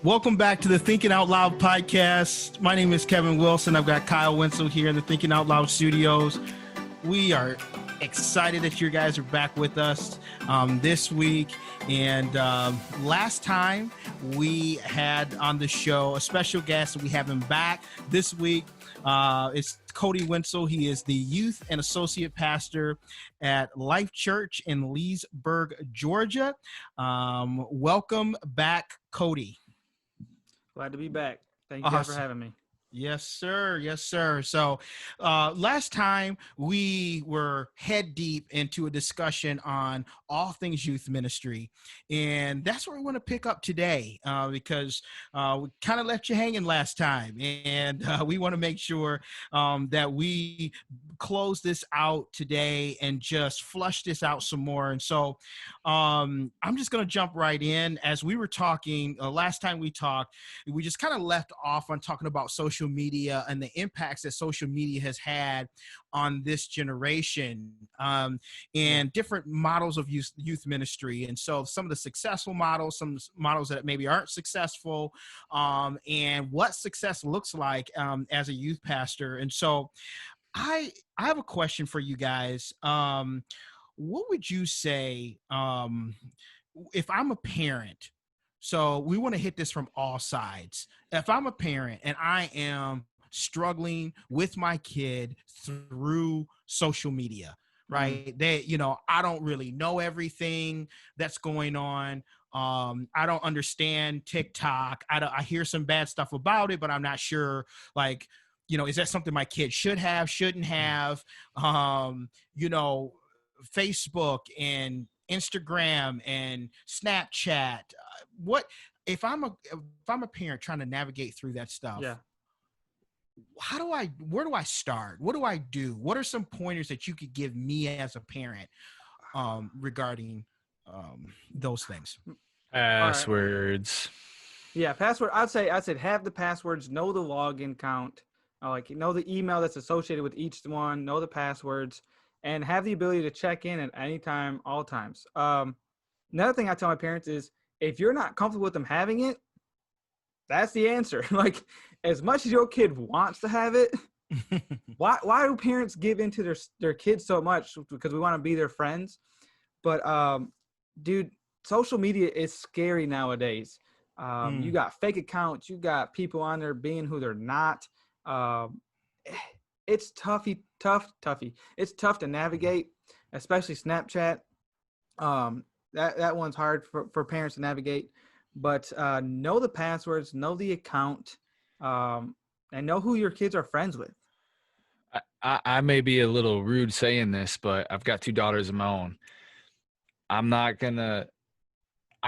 Welcome back to the Thinking Out Loud podcast. My name is Kevin Wilson. I've got Kyle Wentzel here in the Thinking Out Loud studios. We are excited that you guys are back with us this week. And last time we had on the show a special guest, and we have him back this week. It's Kody Wentzel. He is the youth and associate pastor at Life Church in Leesburg, Georgia. Welcome back, Kody. Glad to be back. Thank you guys for having me. Yes, sir. Yes, sir. So last time we were head deep into a discussion on all things youth ministry. And that's where we want to pick up today because we kind of left you hanging last time. And we want to make sure that we close this out today and just flush this out some more. And so I'm just going to jump right in. As we were talking, last time we talked, we just kind of left off on talking about social media and the impacts that social media has had on this generation and different models of youth ministry. And so some of the successful models, some models that maybe aren't successful, and what success looks like as a youth pastor. And so I have a question for you guys. What would you say if I'm a parent? So we want to hit this from all sides. If I'm a parent and I am struggling with my kid through social media, right? I don't really know everything that's going on. I don't understand TikTok. I hear some bad stuff about it, but I'm not sure, is that something my kid should have, shouldn't have? Facebook and Instagram and Snapchat. What if I'm a parent trying to navigate through that stuff? Yeah. Where do I start? What do I do? What are some pointers that you could give me as a parent regarding those things? Passwords. Yeah, password. I'd say have the passwords, know the login count, know the email that's associated with each one, know the passwords, and have the ability to check in at any time, all times. Another thing I tell my parents is, if you're not comfortable with them having it, that's the answer. As much as your kid wants to have it, why do parents give into their kids so much? Because we want to be their friends. But dude, social media is scary nowadays. You got fake accounts, you got people on there being who they're not. It's toughy. It's tough to navigate, especially Snapchat. That one's hard for parents to navigate, but know the passwords, know the account, and know who your kids are friends with. I may be a little rude saying this, but I've got 2 daughters of my own. I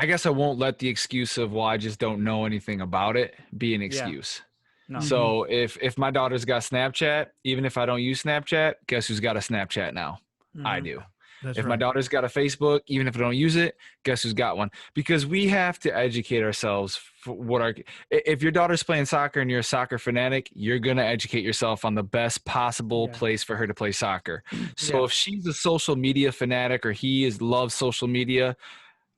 guess I won't let the excuse of, well, I just don't know anything about it be an excuse. Yeah. No. So if my daughter's got Snapchat, even if I don't use Snapchat, guess who's got a Snapchat now? Mm-hmm. I do. That's if right. my daughter's got a Facebook, even if I don't use it, guess who's got one? Because we have to educate ourselves for if your daughter's playing soccer and you're a soccer fanatic, you're going to educate yourself on the best possible place for her to play soccer. So if she's a social media fanatic or loves social media,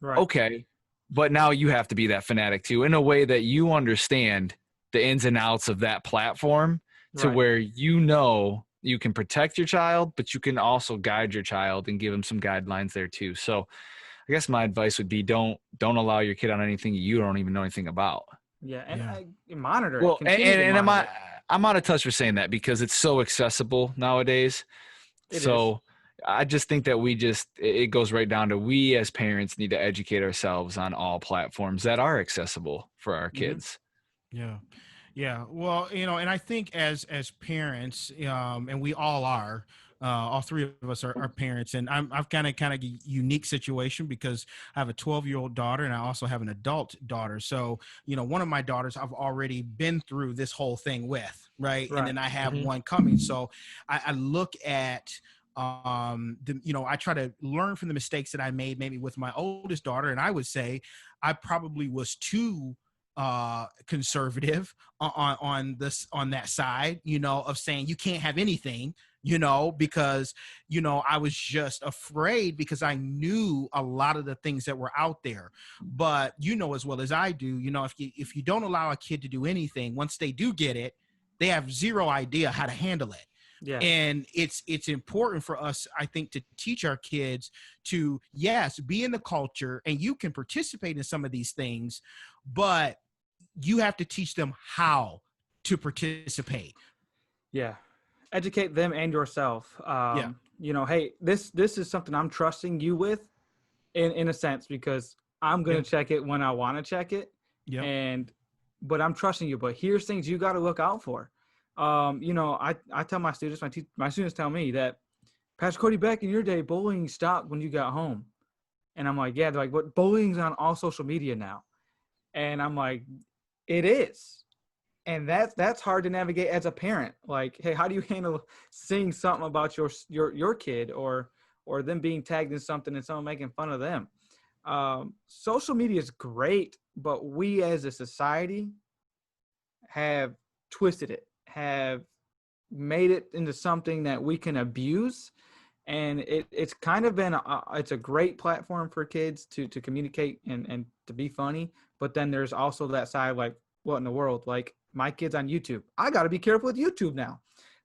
right. Okay. But now you have to be that fanatic too, in a way that you understand the ins and outs of that platform to where you can protect your child, but you can also guide your child and give them some guidelines there too. So I guess my advice would be don't allow your kid on anything you don't even know anything about. Yeah, and monitor it. Well, and I'm out of touch for saying that because it's so accessible nowadays. I just think that it goes right down to we as parents need to educate ourselves on all platforms that are accessible for our kids. Yeah. Yeah. Well, and I think as parents, and we all are, all 3 of us are parents, and I've kind of a unique situation because I have a 12-year-old daughter and I also have an adult daughter. So, one of my daughters I've already been through this whole thing with, right? And then I have one coming. So I look at, I try to learn from the mistakes that I made maybe with my oldest daughter. And I would say I probably was too conservative on that side, of saying you can't have anything because, I was just afraid because I knew a lot of the things that were out there. But as well as I do, if you don't allow a kid to do anything, once they do get it, they have zero idea how to handle it. Yeah. And it's important for us, I think, to teach our kids to, yes, be in the culture, and you can participate in some of these things, but you have to teach them how to participate. Yeah. Educate them and yourself. Yeah. Hey, this is something I'm trusting you with in a sense, because I'm going to check it when I want to check it. Yeah. But I'm trusting you, but here's things you got to look out for. I tell my students, my students tell me that, Pastor Kody, back in your day, bullying stopped when you got home. And I'm like, yeah. They're like, but bullying's on all social media now. And I'm like, it is. And that's hard to navigate as a parent. Like, hey, how do you handle seeing something about your kid or them being tagged in something and someone making fun of them? Social media is great, but we as a society have twisted it, have made it into something that we can abuse. And it's kind of been it's a great platform for kids to communicate and to be funny. But then there's also that side, like, what in the world? Like, my kid's on YouTube. I got to be careful with YouTube now.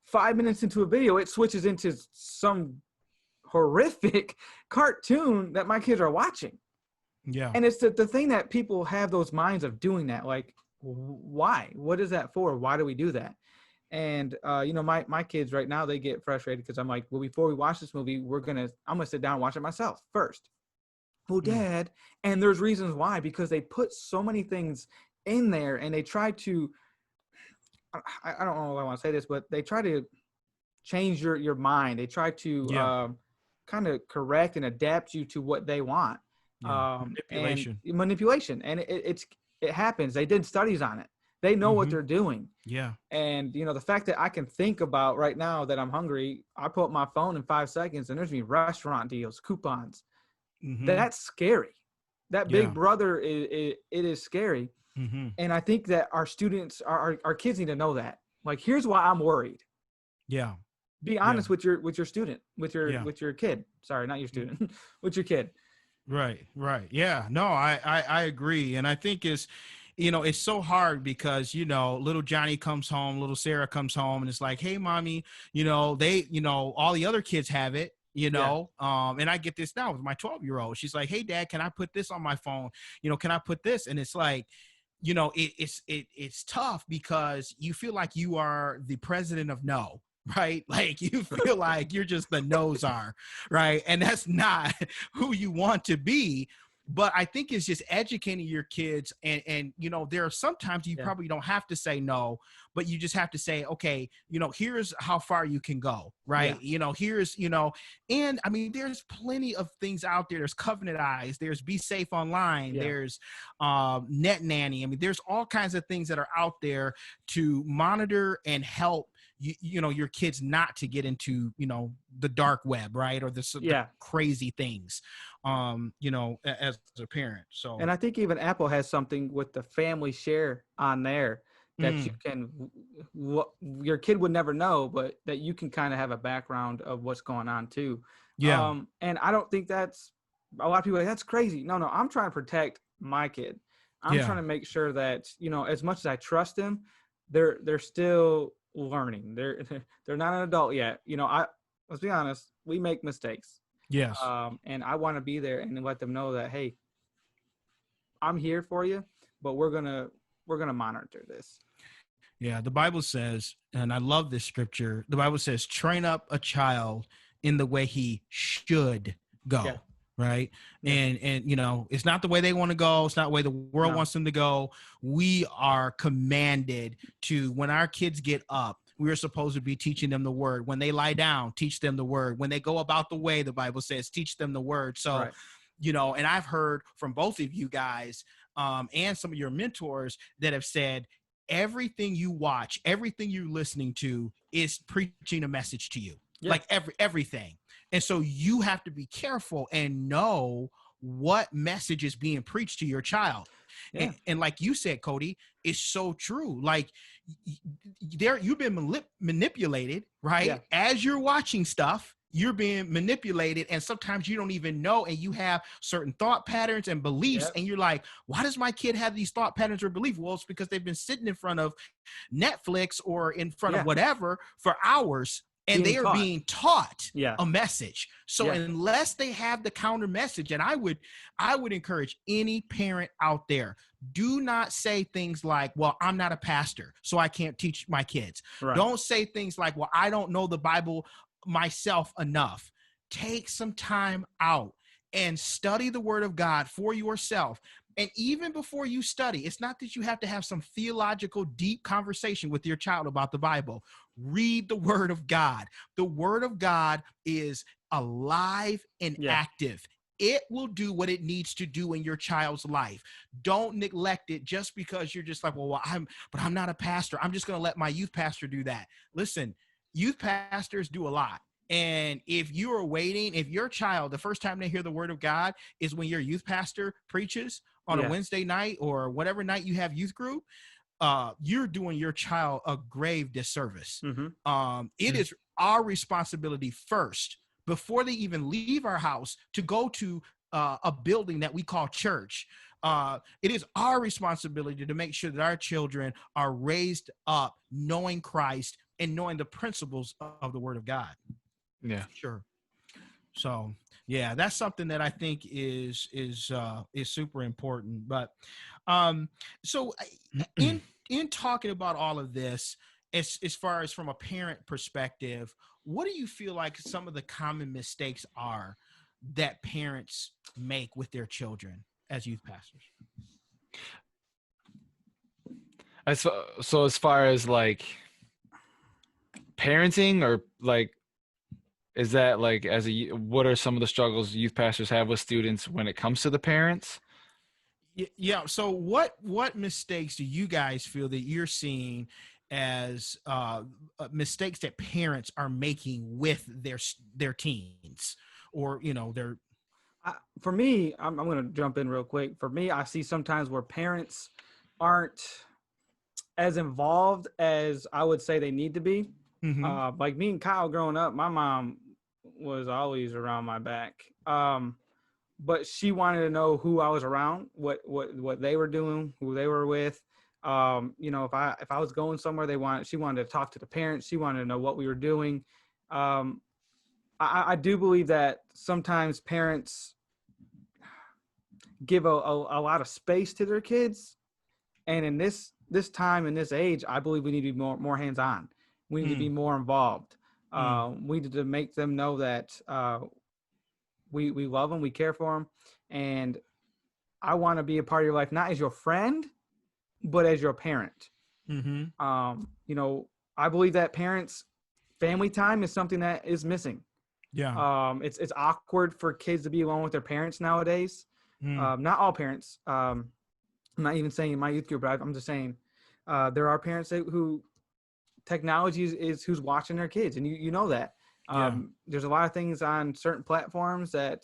5 minutes into a video, it switches into some horrific cartoon that my kids are watching. Yeah. And it's the thing that people have those minds of doing that. Like, why? What is that for? Why do we do that? And, my kids right now, they get frustrated because I'm like, well, before we watch this movie, I'm going to sit down and watch it myself first. Well, Dad, and there's reasons why, because they put so many things in there, and they try to, I don't know if I want to say this, but they try to change your mind. They try to kind of correct and adapt you to what they want. Manipulation. And manipulation. And it happens. They did studies on it. They know what they're doing. Yeah. And, the fact that I can think about right now that I'm hungry, I pull up my phone in 5 seconds and there's me restaurant deals, coupons. That's scary. That big brother, it is scary. And I think that our students, our kids need to know that. Like, here's why I'm worried. Yeah. Be honest with your student, with your kid. Sorry, not your student, with your kid. Right. Yeah. No, I agree. And I think it's so hard because, little Johnny comes home, little Sarah comes home, and it's like, hey, mommy, all the other kids have it. And I get this now with my 12-year-old. She's like, hey, Dad, can I put this on my phone? Can I put this? And it's like, it's tough because you feel like you are the president of no, right? Like, you feel like you're just the no czar, right? And that's not who you want to be. But I think it's just educating your kids. And there are sometimes you probably don't have to say no, but you just have to say, okay, here's how far you can go, right? Here's, and I mean, there's plenty of things out there. There's Covenant Eyes, there's Be Safe Online, there's Net Nanny. I mean, there's all kinds of things that are out there to monitor and help your kids not to get into, the dark web, right? Or the crazy things, as a parent. So, and I think even Apple has something with the family share on there that you can, your kid would never know, but that you can kind of have a background of what's going on too. Yeah. And I don't think that's, a lot of people are like, that's crazy. No, I'm trying to protect my kid. I'm trying to make sure that, as much as I trust them, they're still learning. They're not an adult yet. Let's be honest, we make mistakes. Yes. And I want to be there and let them know that, hey, I'm here for you, but we're gonna monitor this. Yeah, the Bible says, and I love this scripture, the Bible says, train up a child in the way he should go. Right. And it's not the way they want to go. It's not the way the world wants them to go. We are commanded to, when our kids get up, we are supposed to be teaching them the word. When they lie down, teach them the word. When they go about the way, the Bible says, teach them the word. So, and I've heard from both of you guys and some of your mentors that have said, everything you watch, everything you're listening to is preaching a message to you, like everything. And so you have to be careful and know what message is being preached to your child. Yeah. And like you said, Kody, it's so true. Like there, you've been manipulated, right? Yeah. As you're watching stuff, you're being manipulated, and sometimes you don't even know, and you have certain thought patterns and beliefs. Yep. And you're like, why does my kid have these thought patterns or beliefs? Well, it's because they've been sitting in front of Netflix or in front of Yeah. whatever for hours, and Being they are taught. being taught Yeah. a message. So Yeah. unless they have the counter message, and I would encourage any parent out there, do not say things like, well, I'm not a pastor, so I can't teach my kids. Right. Don't say things like, well, I don't know the Bible myself enough. Take some time out and study the word of God for yourself. And even before you study, it's not that you have to have some theological deep conversation with your child about the Bible. Read the word of God. The word of God is alive and active. It will do what it needs to do in your child's life. Don't neglect it just because you're just like, well, I'm not a pastor. I'm just going to let my youth pastor do that. Listen, youth pastors do a lot. And if you are waiting, if your child, the first time they hear the word of God is when your youth pastor preaches on a Wednesday night or whatever night you have youth group, you're doing your child a grave disservice. It is our responsibility first, before they even leave our house, to go to a building that we call church. It is our responsibility to make sure that our children are raised up knowing Christ and knowing the principles of the word of God. Yeah, sure. So yeah, that's something that I think is super important. But so in talking about all of this, as far as from a parent perspective, what do you feel like some of the common mistakes are that parents make with their children as youth pastors? So as far as like parenting, or like, is that like what are some of the struggles youth pastors have with students when it comes to the parents? Yeah. So what mistakes do you guys feel that you're seeing as mistakes that parents are making with their teens, or their? For me, I'm going to jump in real quick. For me, I see sometimes where parents aren't as involved as I would say they need to be. Like me and Kyle growing up, my mom was always around my back. But she wanted to know who I was around, what they were doing, who they were with. If I was going somewhere, she wanted to talk to the parents. She wanted to know what we were doing. I do believe that sometimes parents give a lot of space to their kids, and in this time, in this age, I believe we need to be more hands-on. We need to be more involved. We need to make them know that we love them, we care for them, and I want to be a part of your life, not as your friend, but as your parent. I believe that family time is something that is missing. It's awkward for kids to be alone with their parents nowadays. Not all parents. I'm not even saying in my youth group, but I'm just saying there are parents who technology is who's watching their kids, and you know that. There's a lot of things on certain platforms that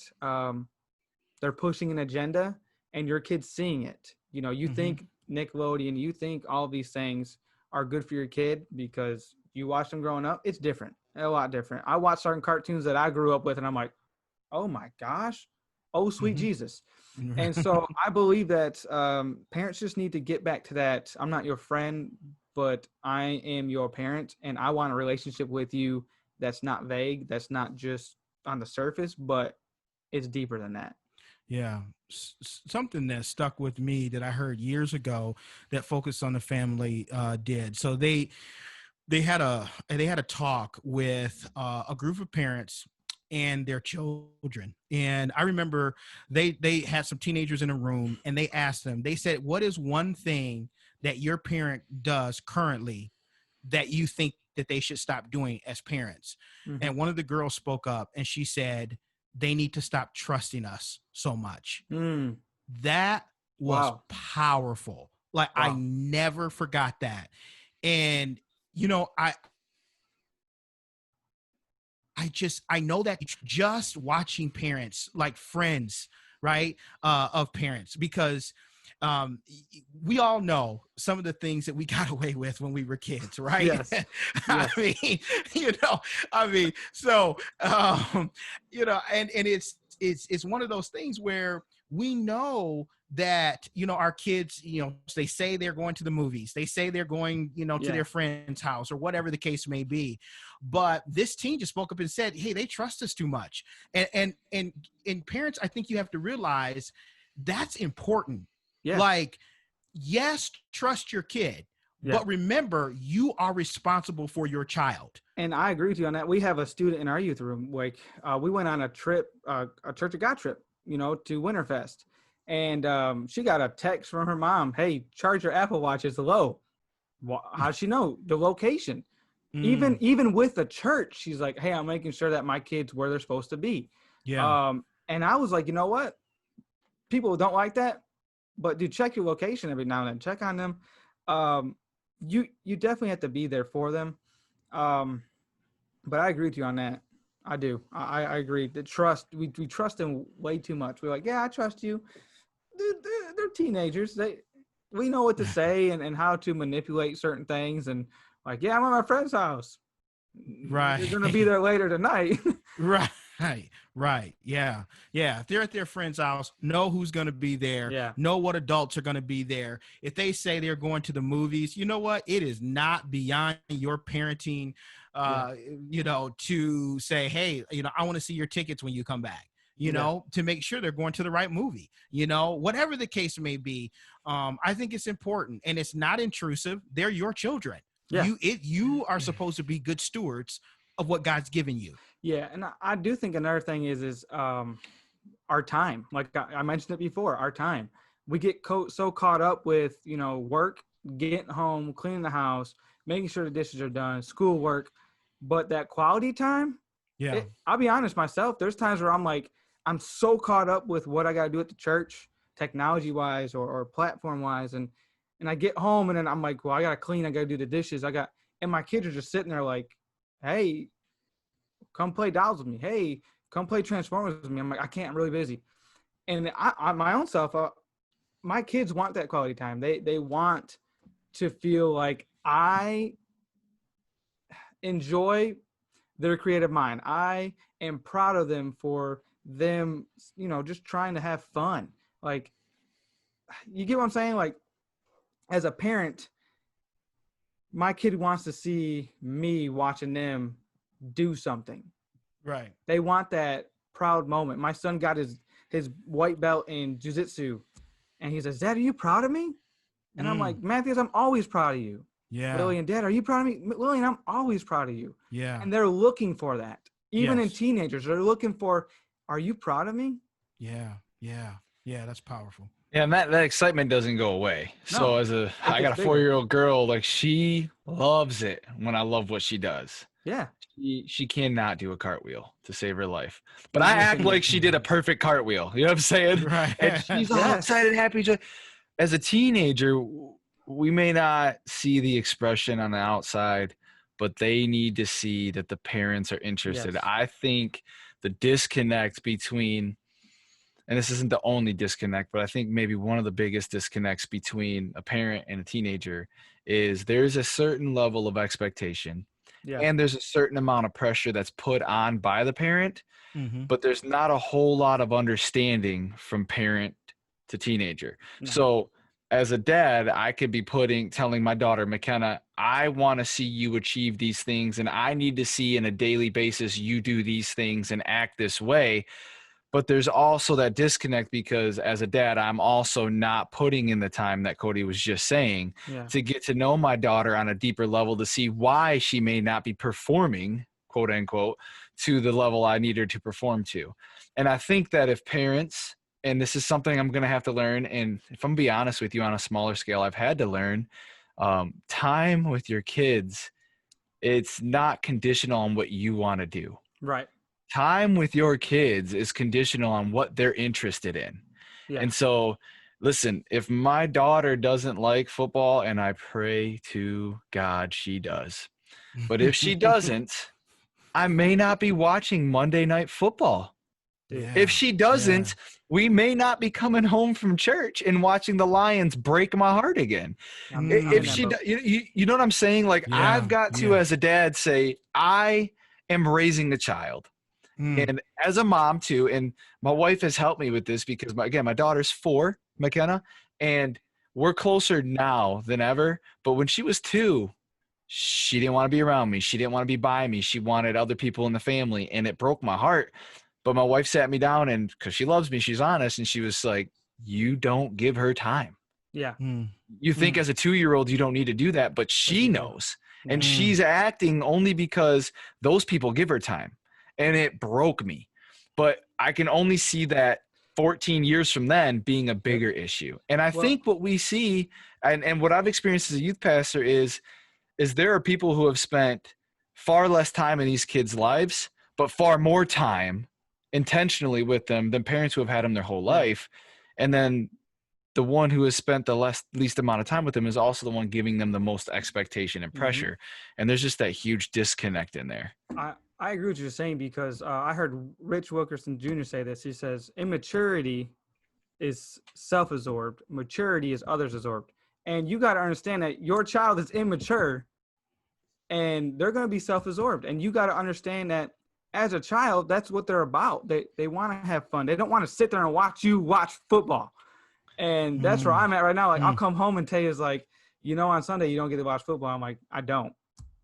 they're pushing an agenda, and your kid's seeing it. You think Nickelodeon, you think all these things are good for your kid because you watch them growing up. It's different, a lot different. I watch certain cartoons that I grew up with, and I'm like, oh my gosh, oh sweet Jesus. And so I believe that parents just need to get back to that. I'm not your friend, but I am your parent, and I want a relationship with you that's not vague, that's not just on the surface, but it's deeper than that. Yeah. Something that stuck with me that I heard years ago that Focus on the Family did. So they had a talk with a group of parents and their children. And I remember they had some teenagers in a room, and they asked them, they said, what is one thing that your parent does currently that you think that they should stop doing as parents? And one of the girls spoke up, and she said, they need to stop trusting us so much. That was powerful. Like, I never forgot that. And, I know that just watching parents, like friends, right, of parents, because we all know some of the things that we got away with when we were kids, right? Yes. I Yes. mean, so and it's one of those things where we know that our kids, they say they're going to the movies, they say they're going to Yeah. their friend's house or whatever the case may be, but this teen just spoke up and said, hey, they trust us too much. And parents, I think you have to realize that's important. Yeah. Like, yes, trust your kid, Yeah. but remember, you are responsible for your child. And I agree with you on that. We have a student in our youth room. Like, we went on a trip, a Church of God trip, to Winterfest, and she got a text from her mom. Hey, charge your Apple Watch is low. Well, how'd she know the location? Even with the church, she's like, hey, I'm making sure that my kids where they're supposed to be. Yeah. And I was like, you know what? People don't like that, but do check your location every now and then. Check on them. You definitely have to be there for them. But I agree with you on that. I do. I agree. The trust, we trust them way too much. We're like, yeah, I trust you. They're teenagers. We know what to say and how to manipulate certain things. And like, yeah, I'm at my friend's house. Right. You're gonna be there later tonight. Right. Yeah. If they're at their friend's house, know who's going to be there. Yeah. Know what adults are going to be there. If they say they're going to the movies, you know what? It is not beyond your parenting, to say, hey, I want to see your tickets when you come back, to make sure they're going to the right movie, whatever the case may be. I think it's important, and it's not intrusive. They're your children. Yeah. You are supposed to be good stewards of what God's given you. Yeah, and I do think another thing is our time. Like I mentioned it before, our time. We get so caught up with work, getting home, cleaning the house, making sure the dishes are done, schoolwork, but that quality time. Yeah, I'll be honest myself. There's times where I'm like, I'm so caught up with what I got to do at the church, technology wise or platform wise, and I get home and then I'm like, well, I got to clean, I got to do the dishes, and my kids are just sitting there like, hey, come play dolls with me. Hey, come play Transformers with me. I'm like, I can't, I'm really busy. And I my own self, my kids want that quality time. They want to feel like I enjoy their creative mind. I am proud of them for them, just trying to have fun. Like, you get what I'm saying? Like, as a parent, my kid wants to see me watching them do something. right. They want that proud moment. My son got his white belt in jiu-jitsu, and he says, Dad, are you proud of me? And I'm like, Matthews, I'm always proud of you. Yeah. Lillian, Dad, are you proud of me? Lillian, I'm always proud of you. Yeah. And they're looking for that. Even in Yes. teenagers, they're looking for, are you proud of me? Yeah. That's powerful. Yeah, and that excitement doesn't go away. So No, I got a bigger. 4-year-old girl, like she loves it when I love what she does. Yeah. She cannot do a cartwheel to save her life. But I act like she did a perfect cartwheel. You know what I'm saying? Right. And she's all Yes. excited, happy. As a teenager, we may not see the expression on the outside, but they need to see that the parents are interested. Yes. I think the disconnect between, and this isn't the only disconnect, but I think maybe one of the biggest disconnects between a parent and a teenager is there's a certain level of expectation. Yeah. And there's a certain amount of pressure that's put on by the parent, Mm-hmm. but there's not a whole lot of understanding from parent to teenager. No. So as a dad, I could be telling my daughter, McKenna, I want to see you achieve these things, and I need to see on a daily basis you do these things and act this way. But there's also that disconnect because as a dad, I'm also not putting in the time that Kody was just saying to get to know my daughter on a deeper level, to see why she may not be performing, quote unquote, to the level I need her to perform to. And I think that if parents, and this is something I'm going to have to learn, and if I'm gonna be honest with you on a smaller scale, I've had to learn, time with your kids, it's not conditional on what you want to do. Right. Time with your kids is conditional on what they're interested in. Yeah. And so, listen, if my daughter doesn't like football, and I pray to God she does, but if she doesn't, I may not be watching Monday Night Football. Dude. If she doesn't, we may not be coming home from church and watching the Lions break my heart again. If she, you know what I'm saying? Like I've got to, as a dad, say, I am raising the child. And as a mom too, and my wife has helped me with this because my daughter's 4, McKenna, and we're closer now than ever. But when she was 2, she didn't want to be around me. She didn't want to be by me. She wanted other people in the family, and it broke my heart. But my wife sat me down, and because she loves me, she's honest, and she was like, you don't give her time. Yeah. You think as a 2-year-old, you don't need to do that, but she knows. And she's acting only because those people give her time. And it broke me. But I can only see that 14 years from then being a bigger issue. And I think what we see, and what I've experienced as a youth pastor is there are people who have spent far less time in these kids' lives, but far more time intentionally with them than parents who have had them their whole life. And then the one who has spent the least amount of time with them is also the one giving them the most expectation and pressure. And there's just that huge disconnect in there. I agree with you saying, because I heard Rich Wilkerson Jr. say this. He says, immaturity is self-absorbed. Maturity is others-absorbed. And you got to understand that your child is immature and they're going to be self-absorbed. And you got to understand that as a child, that's what they're about. They want to have fun. They don't want to sit there and watch you watch football. And that's where I'm at right now. Like I'll come home and tell you, is like, on Sunday you don't get to watch football. I'm like, I don't.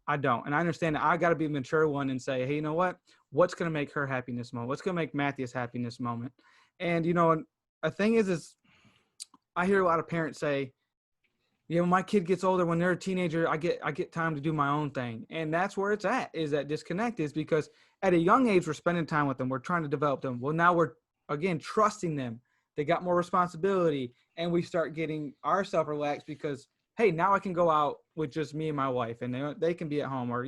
And I understand that I got to be a mature one and say, hey, you know what? What's going to make her happy in this moment? What's going to make Matthews happy in this moment? And, a thing is I hear a lot of parents say, when my kid gets older, when they're a teenager, I get time to do my own thing. And that's where it's at, is that disconnect, is because at a young age, we're spending time with them. We're trying to develop them. Well, now we're, again, trusting them. They got more responsibility, and we start getting ourselves relaxed because, hey, now I can go out with just me and my wife, and they can be at home, or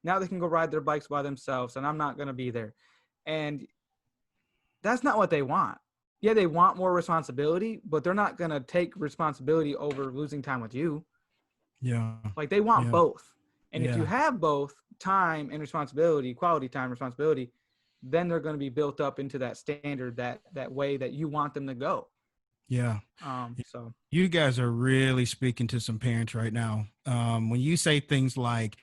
now they can go ride their bikes by themselves, and I'm not going to be there. And that's not what they want. Yeah, they want more responsibility, but they're not going to take responsibility over losing time with you. Yeah. Like they want both. And if you have both time and responsibility, quality time, responsibility, then they're going to be built up into that standard, that way that you want them to go. Yeah. So you guys are really speaking to some parents right now. When you say things like,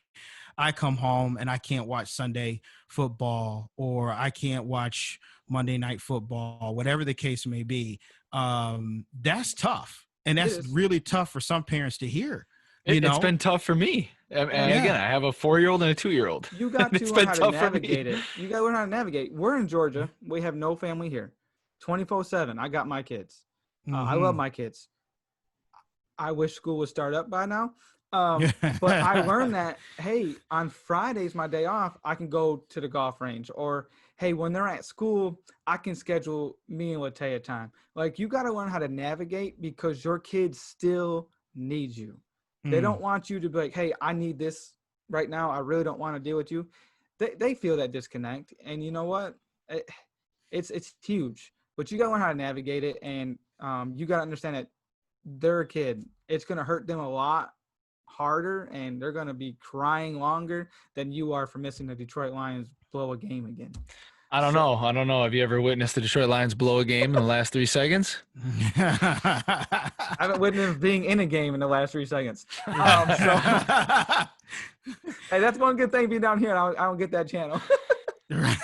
I come home and I can't watch Sunday football, or I can't watch Monday Night Football, whatever the case may be, that's tough. And that's really tough for some parents to hear. It's been tough for me. And again, I have a 4-year-old and a 2-year-old. You got to learn how to navigate it. You got to learn how to navigate. We're in Georgia. We have no family here. 24/7. I got my kids. I love my kids. I wish school would start up by now. But I learned that, hey, on Fridays, my day off, I can go to the golf range. Or, hey, when they're at school, I can schedule me and Latea time. Like, you got to learn how to navigate, because your kids still need you. They don't want you to be like, hey, I need this right now. I really don't want to deal with you. They feel that disconnect. And you know what? It's huge. But you got to learn how to navigate it. And you got to understand that they're a kid. It's going to hurt them a lot harder, and they're going to be crying longer than you are for missing the Detroit Lions blow a game again. I don't know. Have you ever witnessed the Detroit Lions blow a game in the last 3 seconds? I haven't witnessed being in a game in the last 3 seconds. Hey, that's one good thing being down here. I don't get that channel. The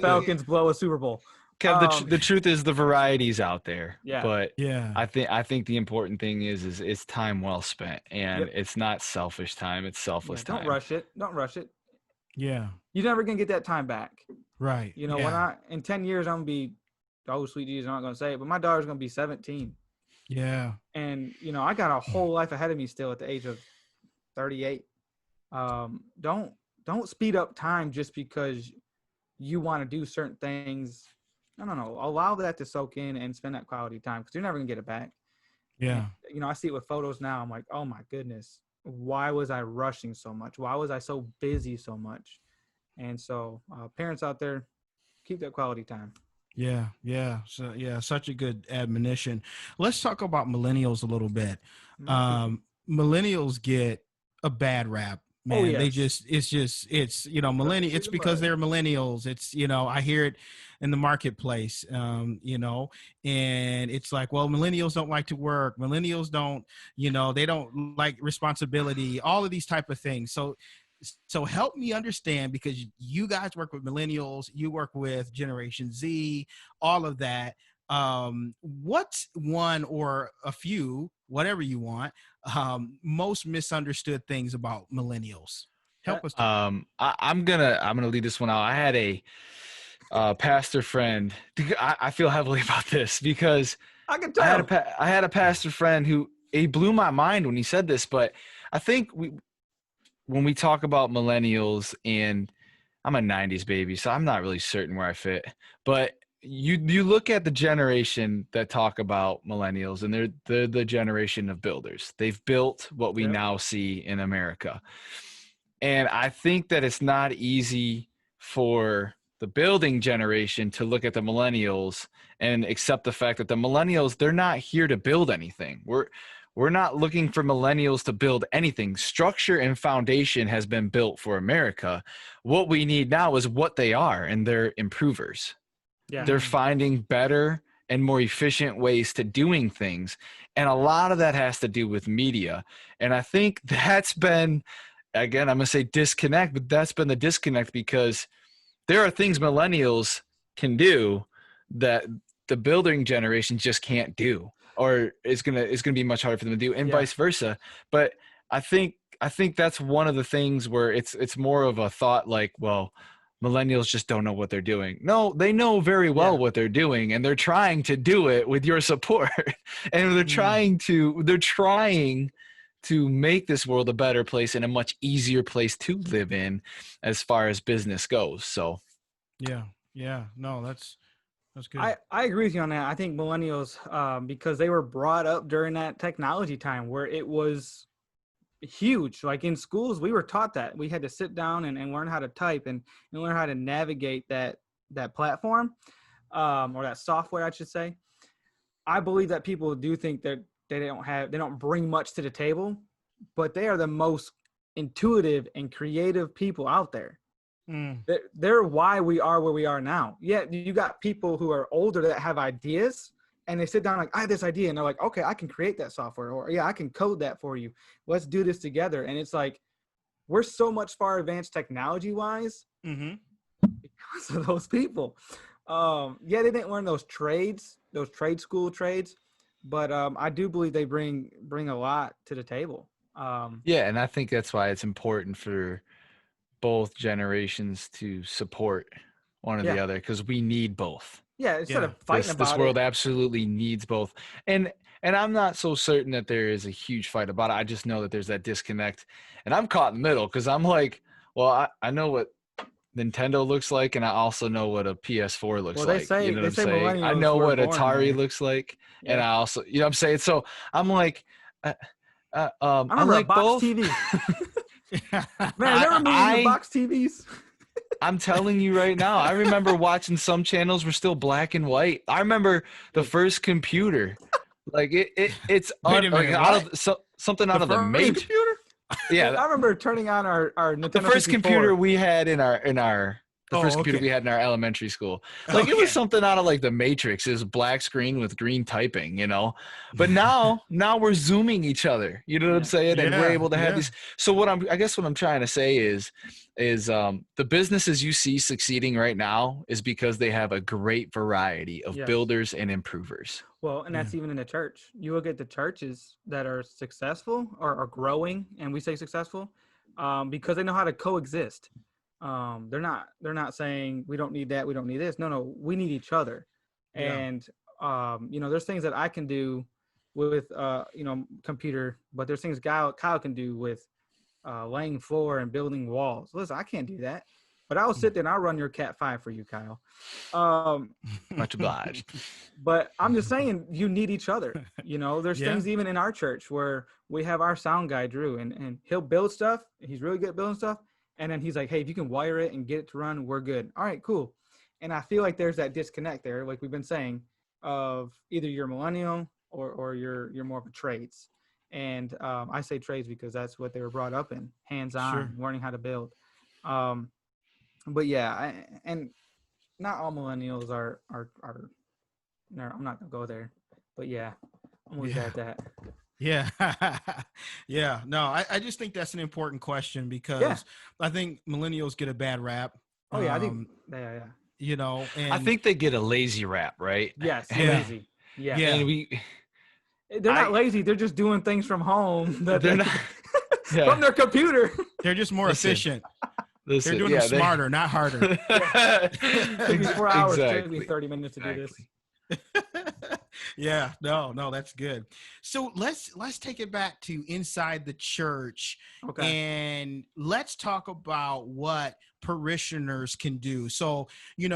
Falcons blow a Super Bowl. Kev, the truth is the variety's out there. Yeah. But I think the important thing is it's time well spent, and it's not selfish time, it's selfish time. Don't rush it. Don't rush it. Yeah. You're never gonna get that time back. Right. When in 10 years I'm gonna be, oh sweet Jesus, I'm not gonna say it, but my daughter's gonna be 17. Yeah. And I got a whole life ahead of me still at the age of 38. Don't speed up time just because you want to do certain things. No. Allow that to soak in and spend that quality time, because you're never going to get it back. Yeah. And, I see it with photos now. I'm like, oh, my goodness. Why was I rushing so much? Why was I so busy so much? And so parents out there, keep that quality time. Yeah. Yeah. So, such a good admonition. Let's talk about millennials a little bit. Millennials get a bad rap Oh man. They yes. just, it's, millennial. Through It's the because mud. they're millennials. It's, I hear it in the marketplace, and it's like, well, millennials don't like to work. Millennials don't, they don't like responsibility, all of these type of things. So help me understand, because you guys work with millennials, you work with Generation Z, all of that. What's one or a few, whatever you want, most misunderstood things about millennials? Uh, Help us there. I'm gonna lead this one out. I had a pastor friend. I feel heavily about this because I can tell. I had a pastor friend who he blew my mind when he said this. But I think when we talk about millennials, and I'm a 90s baby, so I'm not really certain where I fit. But you look at the generation that talk about millennials, and they're the generation of builders. They've built what we Yep. now see in America. And I think that it's not easy for the building generation to look at the millennials and accept the fact that the millennials, they're not here to build anything. We're not looking for millennials to build anything. Structure and foundation has been built for America. What we need now is what they are, and they're improvers. Yeah. They're finding better and more efficient ways to doing things. And a lot of that has to do with media. And I think that's been, again, I'm going to say disconnect, but that's been the disconnect, because there are things millennials can do that the building generation just can't do, or it's gonna be much harder for them to do, and Yeah. vice versa. But I think that's one of the things where it's more of a thought like, well, millennials just don't know what they're doing. No, they know very well Yeah. what they're doing, and they're trying to do it with your support. And they're trying to make this world a better place and a much easier place to live in as far as business goes. So Yeah. Yeah. No, that's good. I agree with you on that. I think millennials, because they were brought up during that technology time where it was huge. Like in schools, we were taught that we had to sit down and learn how to type and learn how to navigate that platform, or that software, I should say. I believe that people do think that they don't bring much to the table, but they are the most intuitive and creative people out there. Mm. They're why we are where we are now. Yeah, you got people who are older that have ideas, and they sit down like, I have this idea, and they're like, okay, I can create that software, or yeah, I can code that for you. Let's do this together. And it's like, we're so much far advanced technology wise Mm-hmm. because of those people. Yeah, they didn't learn those trade school trades, but I do believe they bring a lot to the table. yeah, and I think that's why it's important for both generations to support one or the Yeah, other, because we need both. yeah. Instead Yeah. of fighting This about it, world absolutely needs both. And I'm not so certain that there is a huge fight about it. I just know that there's that disconnect, and I'm caught in the middle, because I'm like, well, I know what Nintendo looks like, and I also know what a PS4 looks well, like. You know what they I'm say saying? I millennials know were what born Atari there. looks like, and Yeah. I also, you know what I'm saying? So I'm like, uh, I I remember a like box both. TV. Man, I, remember me and the I box TVs? I'm telling you right now, I remember watching some channels were still black and white. I remember the Dude, first computer, like Wait a like minute. out What? of something The out of the first Matrix. computer? dude, Yeah, I remember turning on our the Nintendo first computer 64. we had in our the first Oh, computer we okay. had in our elementary school, like it was Okay. something out of like the Matrix. It was black screen with green typing, you know. But now we're zooming each other, you know what I'm Yeah. saying, and we're Yeah. able to have Yeah. these. So I guess what I'm trying to say is the businesses you see succeeding right now is because they have a great variety of Yes. builders and improvers. Well, and Yeah. that's even in the church. You look at the churches that are successful or are growing, and we say successful, because they know how to coexist. They're not saying we don't need that, we don't need this. No, we need each other. Yeah. And there's things that I can do with computer, but there's things Kyle can do with laying floor and building walls. Listen, I can't do that, but I'll sit there and I'll run your Cat 5 for you, Kyle. Um, Much obliged. but I'm just saying, you need each other. There's Yeah. things even in our church where we have our sound guy, Drew, and he'll build stuff. He's really good at building stuff. And then he's like, hey, if you can wire it and get it to run, we're good. All right, cool. And I feel like there's that disconnect there, like we've been saying, of either you're a millennial or you're more of a trades. And I say trades because that's what they were brought up in, hands-on, Sure. learning how to build. But yeah, and not all millennials are. No, I'm not gonna go there. But yeah, I'm gonna leave Yeah. that at that. Yeah. Yeah. No, I just think that's an important question Yeah. because I think millennials get a bad rap. Oh yeah, I think. Um, Yeah. I and think they get a lazy rap, right? Yes, And yeah, lazy. Yes. yeah, and we They're not I lazy. They're just doing things from home that they're they not from yeah. their computer. they're just more Listen, efficient. They're listen, doing them yeah, they smarter, not harder. Yeah. Took me 4 hours. Took me exactly. 30 minutes to do this. Exactly. Yeah, no, that's good. So let's take it back to inside the church, Okay. and let's talk about what parishioners can do. So I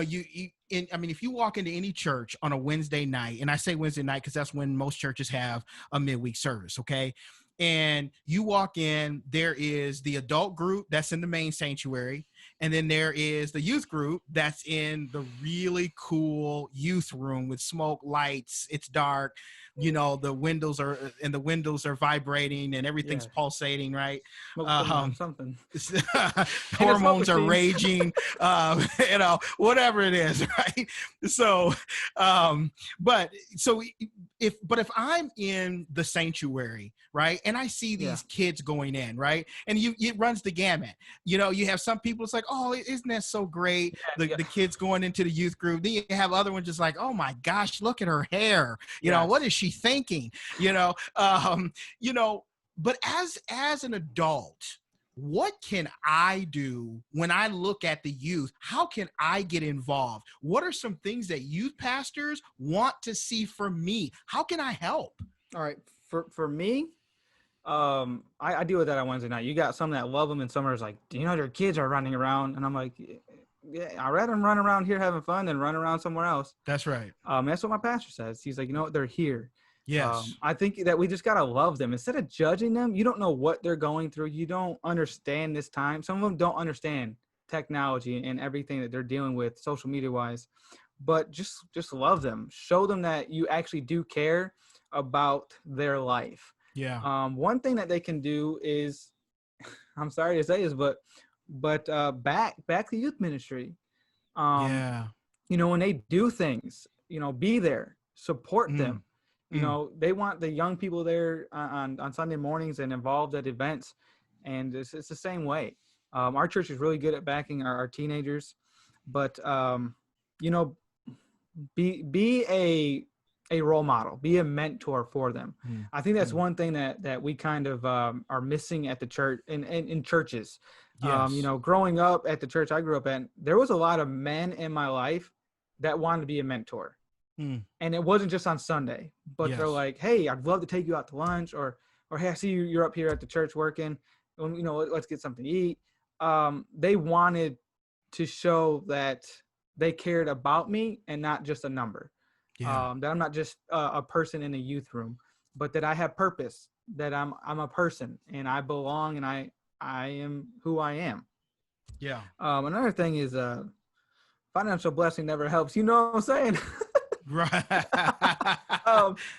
mean, if you walk into any church on a Wednesday night, and I say Wednesday night because that's when most churches have a midweek service, okay? And you walk in, there is the adult group that's in the main sanctuary, and then there is the youth group that's in the really cool youth room with smoke, lights. It's dark. The windows are vibrating and everything's Yeah. pulsating, right? Smoke something. Hormones are machine. raging, whatever it is, right? So, but so if I'm in the sanctuary, right, and I see these kids going in, right, and it runs the gamut. You have some people, it's like, oh, isn't that so great? The kids going into the youth group. Then you have other ones just like, oh my gosh, look at her hair. What is she thinking? But as an adult, what can I do when I look at the youth? How can I get involved? What are some things that youth pastors want to see from me? How can I help? All right. For me, I deal with that on Wednesday night. You got some that love them, and some are like, their kids are running around, and I'm like, yeah, I'd rather them run around here having fun than run around somewhere else. That's right. That's what my pastor says. He's like, they're here. Yes. I think that we just gotta love them instead of judging them. You don't know what they're going through. You don't understand this time. Some of them don't understand technology and everything that they're dealing with, social media wise. But just love them. Show them that you actually do care about their life. Yeah. One thing that they can do is, I'm sorry to say this, but back the youth ministry. Yeah. When they do things, be there, support them. They want the young people there on Sunday mornings and involved at events, and it's the same way. Our church is really good at backing our teenagers, but be a role model, be a mentor for them. I think that's one thing that we kind of are missing at the church in churches. Yes. Growing up at the church I grew up in, there was a lot of men in my life that wanted to be a mentor. And it wasn't just on Sunday, but they're like, hey, I'd love to take you out to lunch, or hey, I see you're up here at the church working. Let's get something to eat. They wanted to show that they cared about me and not just a number. Yeah. That I'm not just a person in a youth room, but that I have purpose, that I'm a person and I belong and I am who I am. Yeah. Another thing is financial blessing never helps. You know what I'm saying? Right.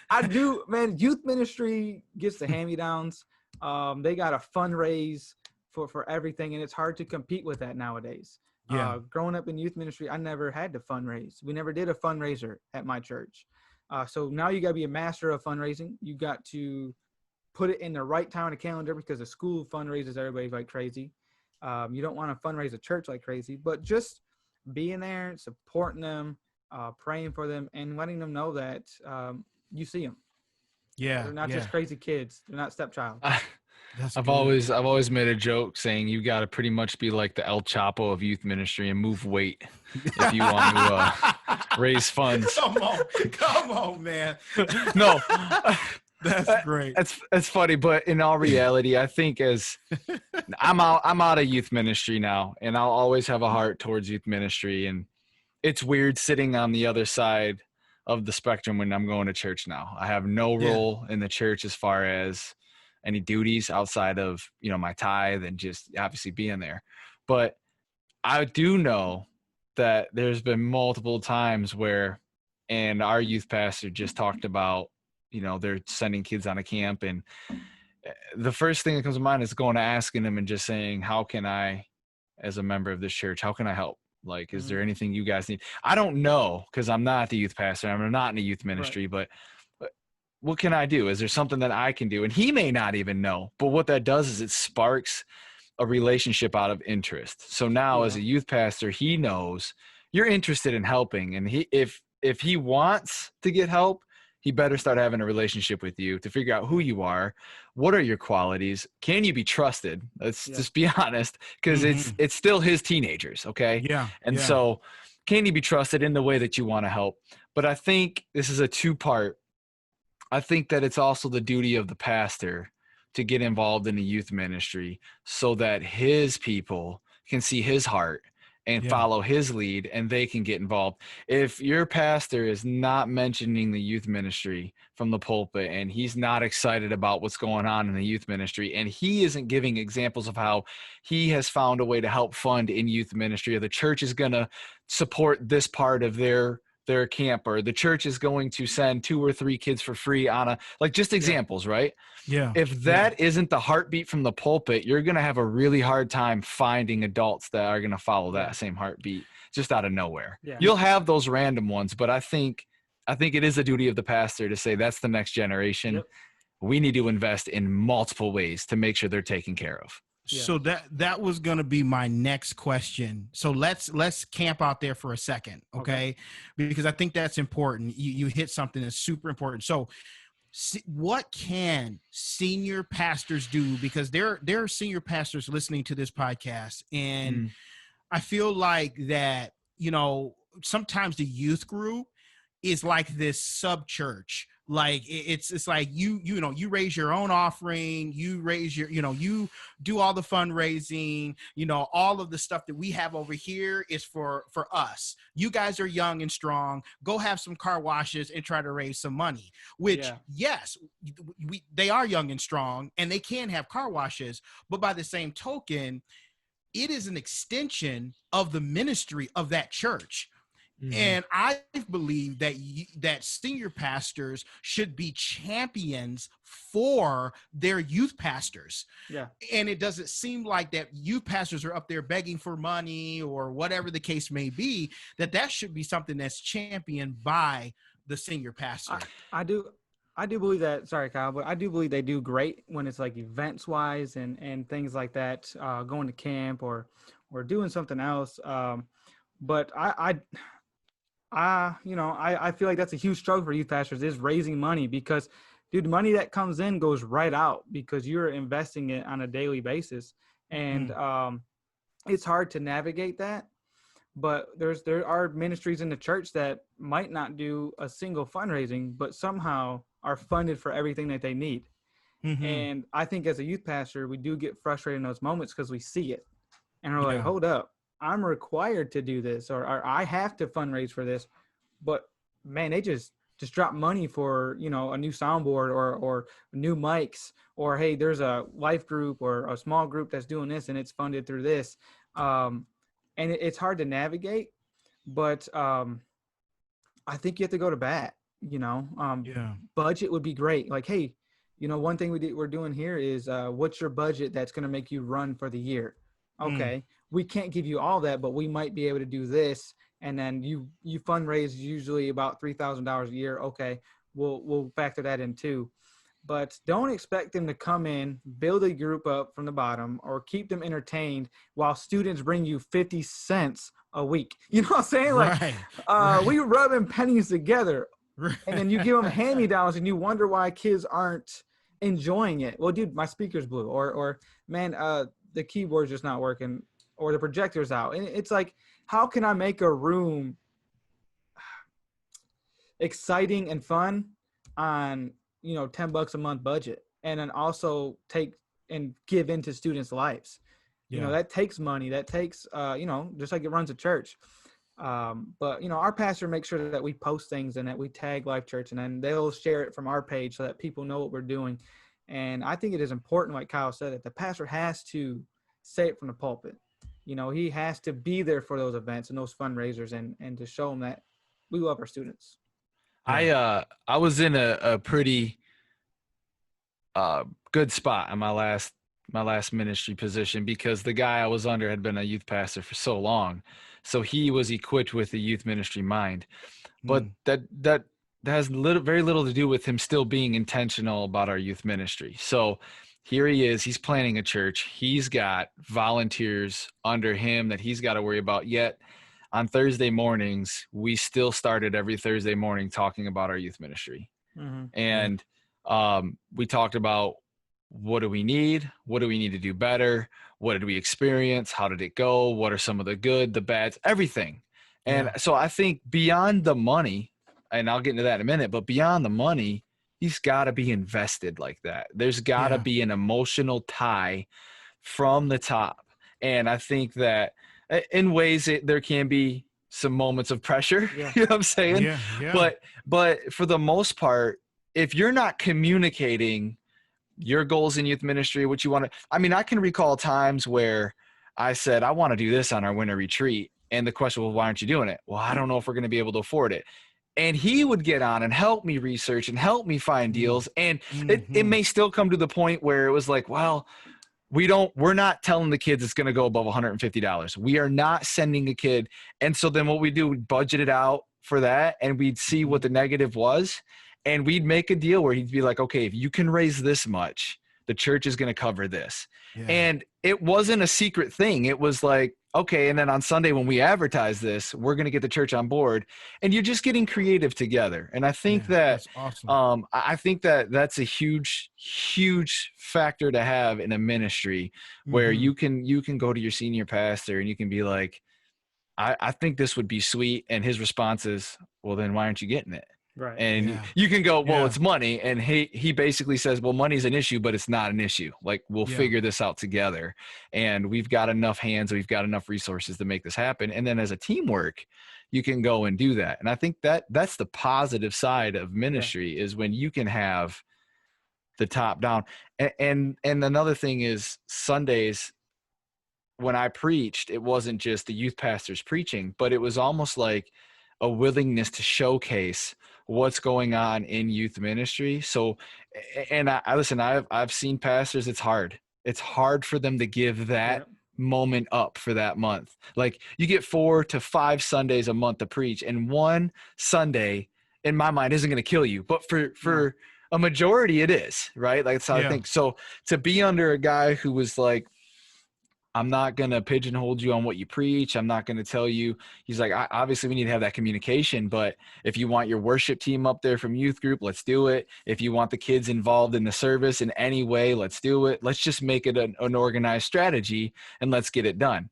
I do, man. Youth ministry gets the hand-me-downs. They got to fundraise for everything, and it's hard to compete with that nowadays. Yeah. Growing up in youth ministry, I never had to fundraise. We never did a fundraiser at my church. So now you got to be a master of fundraising. You got to put it in the right time on the calendar because the school fundraises everybody like crazy. You don't want to fundraise a church like crazy, but just being there, supporting them, praying for them, and letting them know that you see them. Yeah. They're not just crazy kids. They're not stepchild. I've always made a joke saying you got to pretty much be like the El Chapo of youth ministry and move weight if you want to raise funds. Come on, man. No, that's great. That's funny, but in all reality, I think as I'm out of youth ministry now, and I'll always have a heart towards youth ministry, and it's weird sitting on the other side of the spectrum when I'm going to church now. I have no role in the church as far as any duties outside of, my tithe and just obviously being there. But I do know that there's been multiple times where, and our youth pastor just talked about they're sending kids on a camp, and the first thing that comes to mind is going to asking them and just saying, how can I, as a member of this church, how can I help? Like, is there anything you guys need? I don't know, because I'm not the youth pastor. I'm not in a youth ministry, but what can I do? Is there something that I can do? And he may not even know, but what that does is it sparks a relationship out of interest. So now as a youth pastor, he knows you're interested in helping. And if he wants to get help, he better start having a relationship with you to figure out who you are. What are your qualities? Can you be trusted? Let's just be honest, because it's still his teenagers. Okay. Yeah. And so can you be trusted in the way that you want to help? But I think this is a two-part. I think that it's also the duty of the pastor to get involved in the youth ministry so that his people can see his heart and follow his lead, and they can get involved. If your pastor is not mentioning the youth ministry from the pulpit, and he's not excited about what's going on in the youth ministry, and he isn't giving examples of how he has found a way to help fund in youth ministry, or the church is going to support this part of their camp, or the church is going to send 2 or 3 kids for free on just examples, right? Yeah. If that isn't the heartbeat from the pulpit, you're going to have a really hard time finding adults that are going to follow that same heartbeat just out of nowhere. Yeah. You'll have those random ones, but I think it is the duty of the pastor to say that's the next generation. Yep. We need to invest in multiple ways to make sure they're taken care of. Yeah. So that was going to be my next question. So let's camp out there for a second, okay? Because I think that's important. You hit something that's super important. So what can senior pastors do? Because there are senior pastors listening to this podcast, and I feel like that, sometimes the youth group is like this sub church. Like it's like you raise your own offering, you raise your, you do all the fundraising, all of the stuff that we have over here is for us. You guys are young and strong. Go have some car washes and try to raise some money, which yes, they are young and strong and they can have car washes, but by the same token, it is an extension of the ministry of that church. And I believe that senior pastors should be champions for their youth pastors. Yeah. And it doesn't seem like that youth pastors are up there begging for money or whatever the case may be, that should be something that's championed by the senior pastor. I do believe that. Sorry, Kyle, but I do believe they do great when it's like events wise and things like that, going to camp or doing something else. But I feel like that's a huge struggle for youth pastors is raising money because, dude, money that comes in goes right out because you're investing it on a daily basis. And it's hard to navigate that. But there are ministries in the church that might not do a single fundraising, but somehow are funded for everything that they need. And I think as a youth pastor, we do get frustrated in those moments because we see it. And we're like, hold up. I'm required to do this, or I have to fundraise for this, but man, they just drop money for, a new soundboard or new mics, or, hey, there's a life group or a small group that's doing this and it's funded through this. And it's hard to navigate, but I think you have to go to bat, budget would be great. Like, hey, one thing we're doing here is what's your budget that's going to make you run for the year? Okay. We can't give you all that, but we might be able to do this. And then you fundraise usually about $3,000 a year. Okay. We'll factor that in too, but don't expect them to come in, build a group up from the bottom or keep them entertained while students bring you 50 cents a week. You know what I'm saying? Like, we rubbing pennies together and then you give them hand-me-downs and you wonder why kids aren't enjoying it. Well, dude, my speaker's blue or man, the keyboard's just not working or the projector's out. And it's like, how can I make a room exciting and fun on, $10 a month budget and then also take and give into students' lives? That takes money. That takes, just like it runs a church. But, our pastor makes sure that we post things and that we tag Life Church and then they'll share it from our page so that people know what we're doing. And I think it is important, like Kyle said, that the pastor has to say it from the pulpit. He has to be there for those events and those fundraisers and to show them that we love our students. I was in a pretty good spot in my last ministry position because the guy I was under had been a youth pastor for so long. So he was equipped with the youth ministry mind. But Mm. that has very little to do with him still being intentional about our youth ministry. So here he is, he's planning a church. He's got volunteers under him that he's got to worry about. Yet on Thursday mornings, we still started every Thursday morning talking about our youth ministry. Mm-hmm. And we talked about what do we need? What do we need to do better? What did we experience? How did it go? What are some of the good, the bads, everything. And Yeah. so I think beyond the money, and I'll get into that in a minute, but beyond the money, he's got to be invested like that. There's got to Yeah. be an emotional tie from the top. And I think that in ways there can be some moments of pressure, Yeah. you know what I'm saying? Yeah. Yeah. But for the most part, if you're not communicating your goals in youth ministry, what you want to, I mean, I can recall times where I said, I want to do this on our winter retreat. And the question, well, why aren't you doing it? Well, I don't know if we're going to be able to afford it. And he would get on and help me research and help me find deals. And it Mm-hmm. may still come to the point where it was like, well, we're not telling the kids it's going to go above $150. We are not sending a kid. And so then what we do, we budget it out for that and we'd see what the negative was. And we'd make a deal where he'd be like, okay, if you can raise this much, the church is going to cover this. Yeah. And it wasn't a secret thing. It was like, okay. And then on Sunday, when we advertise this, we're going to get the church on board and you're just getting creative together. And I think Yeah. that, That's awesome. I think that that's a huge, huge factor to have in a ministry where Mm-hmm. you can go to your senior pastor and you can be like, I think this would be sweet. And his response is, well, then why aren't you getting it? Right. And Yeah. you can go, well, Yeah. it's money. And he basically says, well, money's an issue, but it's not an issue. Like we'll Yeah. figure this out together. And we've got enough hands, we've got enough resources to make this happen. And then as a teamwork, you can go and do that. And I think that that's the positive side of ministry is when you can have the top down. And another thing is Sundays, when I preached, it wasn't just the youth pastors preaching, but it was almost like a willingness to showcase what's going on in youth ministry. So, and I listen, I've seen pastors, it's hard. It's hard for them to give that Yeah. moment up for that month. Like you get 4 to 5 Sundays a month to preach, and one Sunday in my mind isn't going to kill you, but for a majority it is, right? Like that's how I Yeah. think. So to be under a guy who was like, I'm not going to pigeonhole you on what you preach. I'm not going to tell you. He's like, obviously we need to have that communication, but if you want your worship team up there from youth group, let's do it. If you want the kids involved in the service in any way, let's do it. Let's just make it an organized strategy and let's get it done.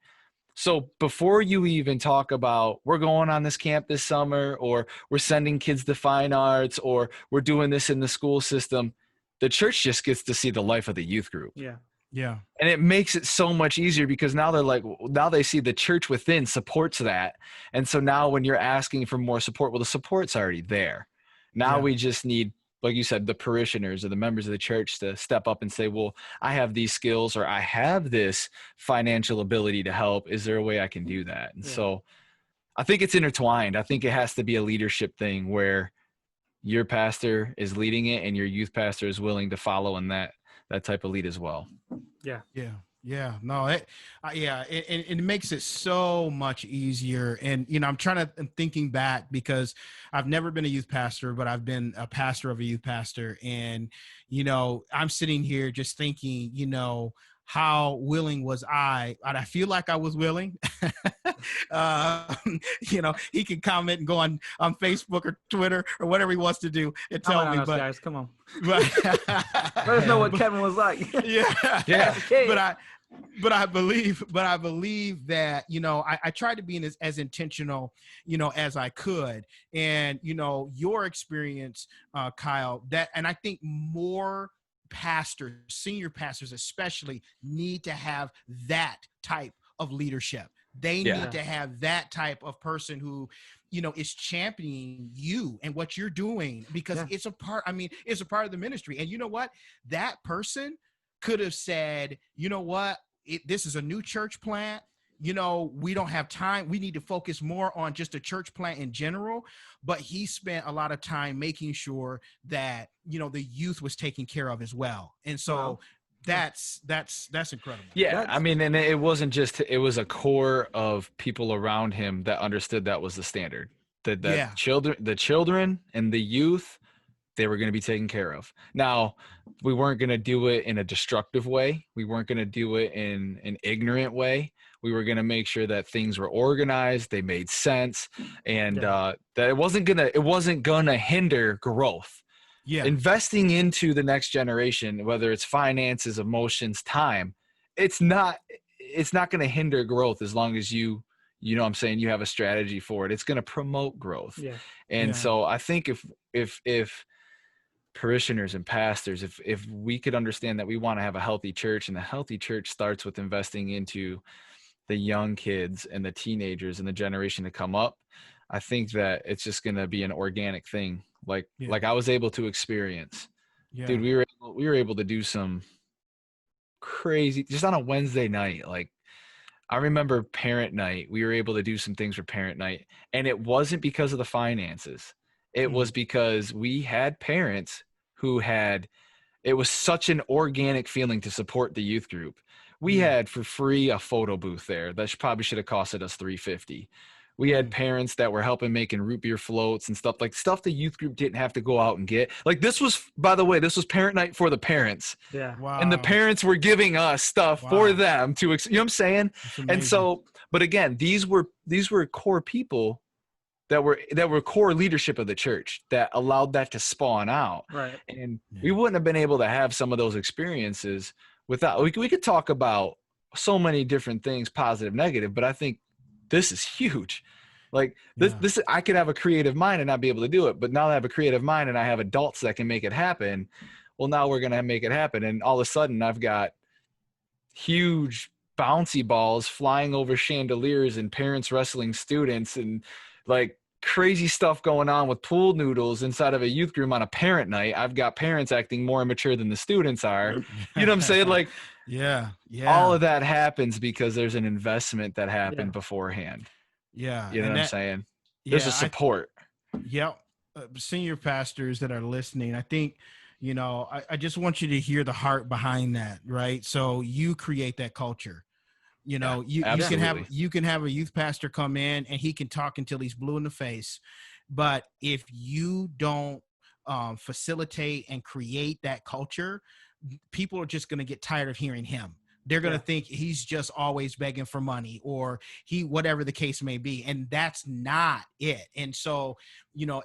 So before you even talk about we're going on this camp this summer, or we're sending kids to fine arts, or we're doing this in the school system, the church just gets to see the life of the youth group. Yeah. Yeah. And it makes it so much easier because now they're like, now they see the church within supports that. And so now when you're asking for more support, well, the support's already there. Now Yeah. we just need, like you said, the parishioners or the members of the church to step up and say, well, I have these skills, or I have this financial ability to help. Is there a way I can do that? And Yeah. so I think it's intertwined. I think it has to be a leadership thing where your pastor is leading it and your youth pastor is willing to follow in that type of lead as well. Yeah. Yeah. Yeah. No, yeah. It makes it so much easier. And, I'm I'm thinking back because I've never been a youth pastor, but I've been a pastor of a youth pastor. And, I'm sitting here just thinking, how willing was I? And I feel like I was willing. He can comment and go on Facebook or Twitter or whatever he wants to do and tell Comment me. on us, But guys, come on. but Let us know what Kevin was like. yeah, Yeah. but I believe that I tried to be as intentional as I could. And your experience, Kyle, and I think more pastors, senior pastors especially, need to have that type of leadership. They need to have that type of person who is championing you and what you're doing, because it's a part of the ministry. And you know what, that person could have said, this is a new church plant. we don't have time. We need to focus more on just a church plant in general. But he spent a lot of time making sure that, the youth was taken care of as well. And so Wow. that's incredible. Yeah, I That's mean, and it wasn't just, it was a core of people around him that understood that was the standard. That Yeah. the children and the youth, they were going to be taken care of. Now, we weren't going to do it in a destructive way. We weren't going to do it in an ignorant way. We were going to make sure that things were organized, they made sense, and that it wasn't gonna hinder growth. Yeah. Investing into the next generation, whether it's finances, emotions, time, it's not going to hinder growth as long as you know what I'm saying, you have a strategy for it. It's going to promote growth. yeah. And Yeah. so I think if parishioners and pastors, if we could understand that we want to have a healthy church, and the healthy church starts with investing into the young kids and the teenagers and the generation to come up, I think that it's just going to be an organic thing. Like I was able to experience, dude, we were able to do some crazy, just on a Wednesday night. Like, I remember parent night, we were able to do some things for parent night, and it wasn't because of the finances. It was because we had parents who it was such an organic feeling to support the youth group. We had for free a photo booth there that probably should have costed us $350. We had parents that were helping making root beer floats and stuff the youth group didn't have to go out and get. Like, this was, by the way, this was parent night for the parents. Yeah. Wow. And the parents were giving us stuff for them to, you know what I'm saying? And so, but again, these were core people that were core leadership of the church that allowed that to spawn out. Right. And we wouldn't have been able to have some of those experiences without, we could talk about so many different things, positive, negative, but I think this is huge. Like this, I could have a creative mind and not be able to do it, but now I have a creative mind and I have adults that can make it happen. Well, now we're going to make it happen. And all of a sudden I've got huge bouncy balls flying over chandeliers and parents wrestling students and like crazy stuff going on with pool noodles inside of a youth group on a parent night. I've got parents acting more immature than the students are. You know what I'm saying? Like, all of that happens because there's an investment that happened beforehand. Yeah. You know what I'm saying? There's a support. Senior pastors that are listening, I think, I just want you to hear the heart behind that, right? So you create that culture. You can have a youth pastor come in and he can talk until he's blue in the face. But if you don't facilitate and create that culture, people are just going to get tired of hearing him. They're going to think he's just always begging for money, or whatever the case may be. And that's not it. And so,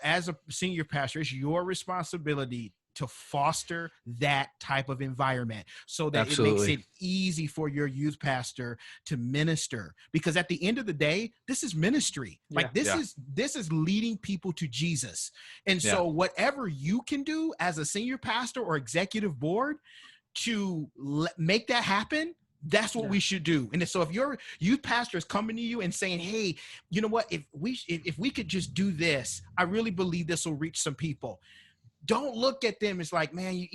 as a senior pastor, it's your responsibility to foster that type of environment so that it makes it easy for your youth pastor to minister. Because at the end of the day, this is ministry. Like this is leading people to Jesus. And so whatever you can do as a senior pastor or executive board to make that happen, that's what we should do. And so if your youth pastor is coming to you and saying, hey, you know what, if we could just do this, I really believe this will reach some people. Don't look at them as like, man,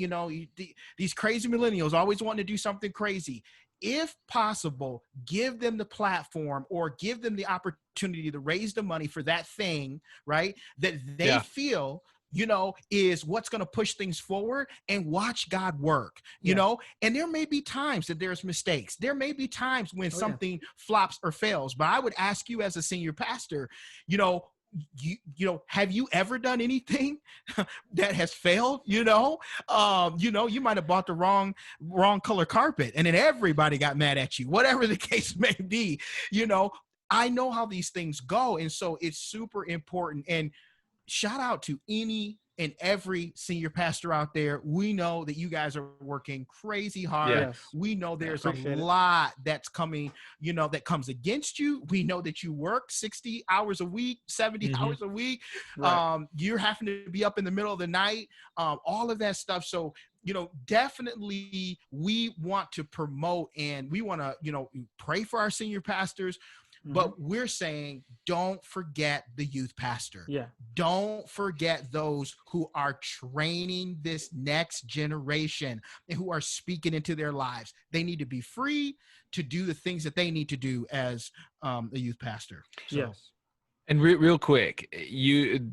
these crazy millennials always want to do something crazy. If possible, give them the platform or give them the opportunity to raise the money for that thing, right, that they feel is what's going to push things forward, and watch God work, you know. And there may be times that there's mistakes. There may be times when something flops or fails. But I would ask you as a senior pastor, have you ever done anything that has failed? You might have bought the wrong color carpet and then everybody got mad at you, whatever the case may be. I know how these things go. And so it's super important. And shout out to any and every senior pastor out there. We know that you guys are working crazy hard. Yes. We know there's a lot that's coming, that comes against you. We know that you work 60 hours a week, 70 hours a week. Right. You're having to be up in the middle of the night, all of that stuff. So, definitely we want to promote and we want to, pray for our senior pastors. But we're saying don't forget the youth pastor. Yeah. Don't forget those who are training this next generation and who are speaking into their lives. They need to be free to do the things that they need to do as a youth pastor. So. Yes. And real quick, you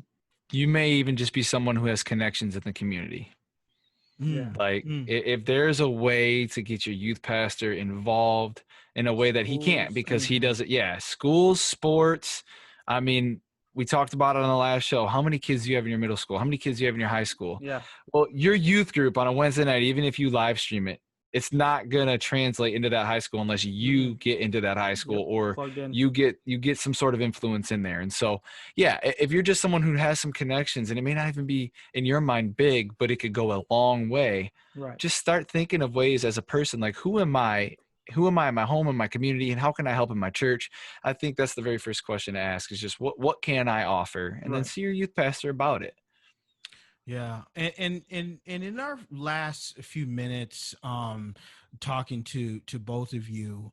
may even just be someone who has connections in the community. Yeah. Like if there's a way to get your youth pastor involved in a way that he can't because he does it. Yeah. Schools, sports. I mean, we talked about it on the last show. How many kids do you have in your middle school? How many kids do you have in your high school? Yeah. Well, your youth group on a Wednesday night, even if you live stream it, it's not going to translate into that high school unless you get into that high school or you get some sort of influence in there. And so, yeah, if you're just someone who has some connections and it may not even be in your mind big, but it could go a long way. Right. Just start thinking of ways as a person, like who am I in my home, in my community, and how can I help in my church? I think that's the very first question to ask is just what can I offer? And then see your youth pastor about it. Yeah, and in our last few minutes, talking to both of you,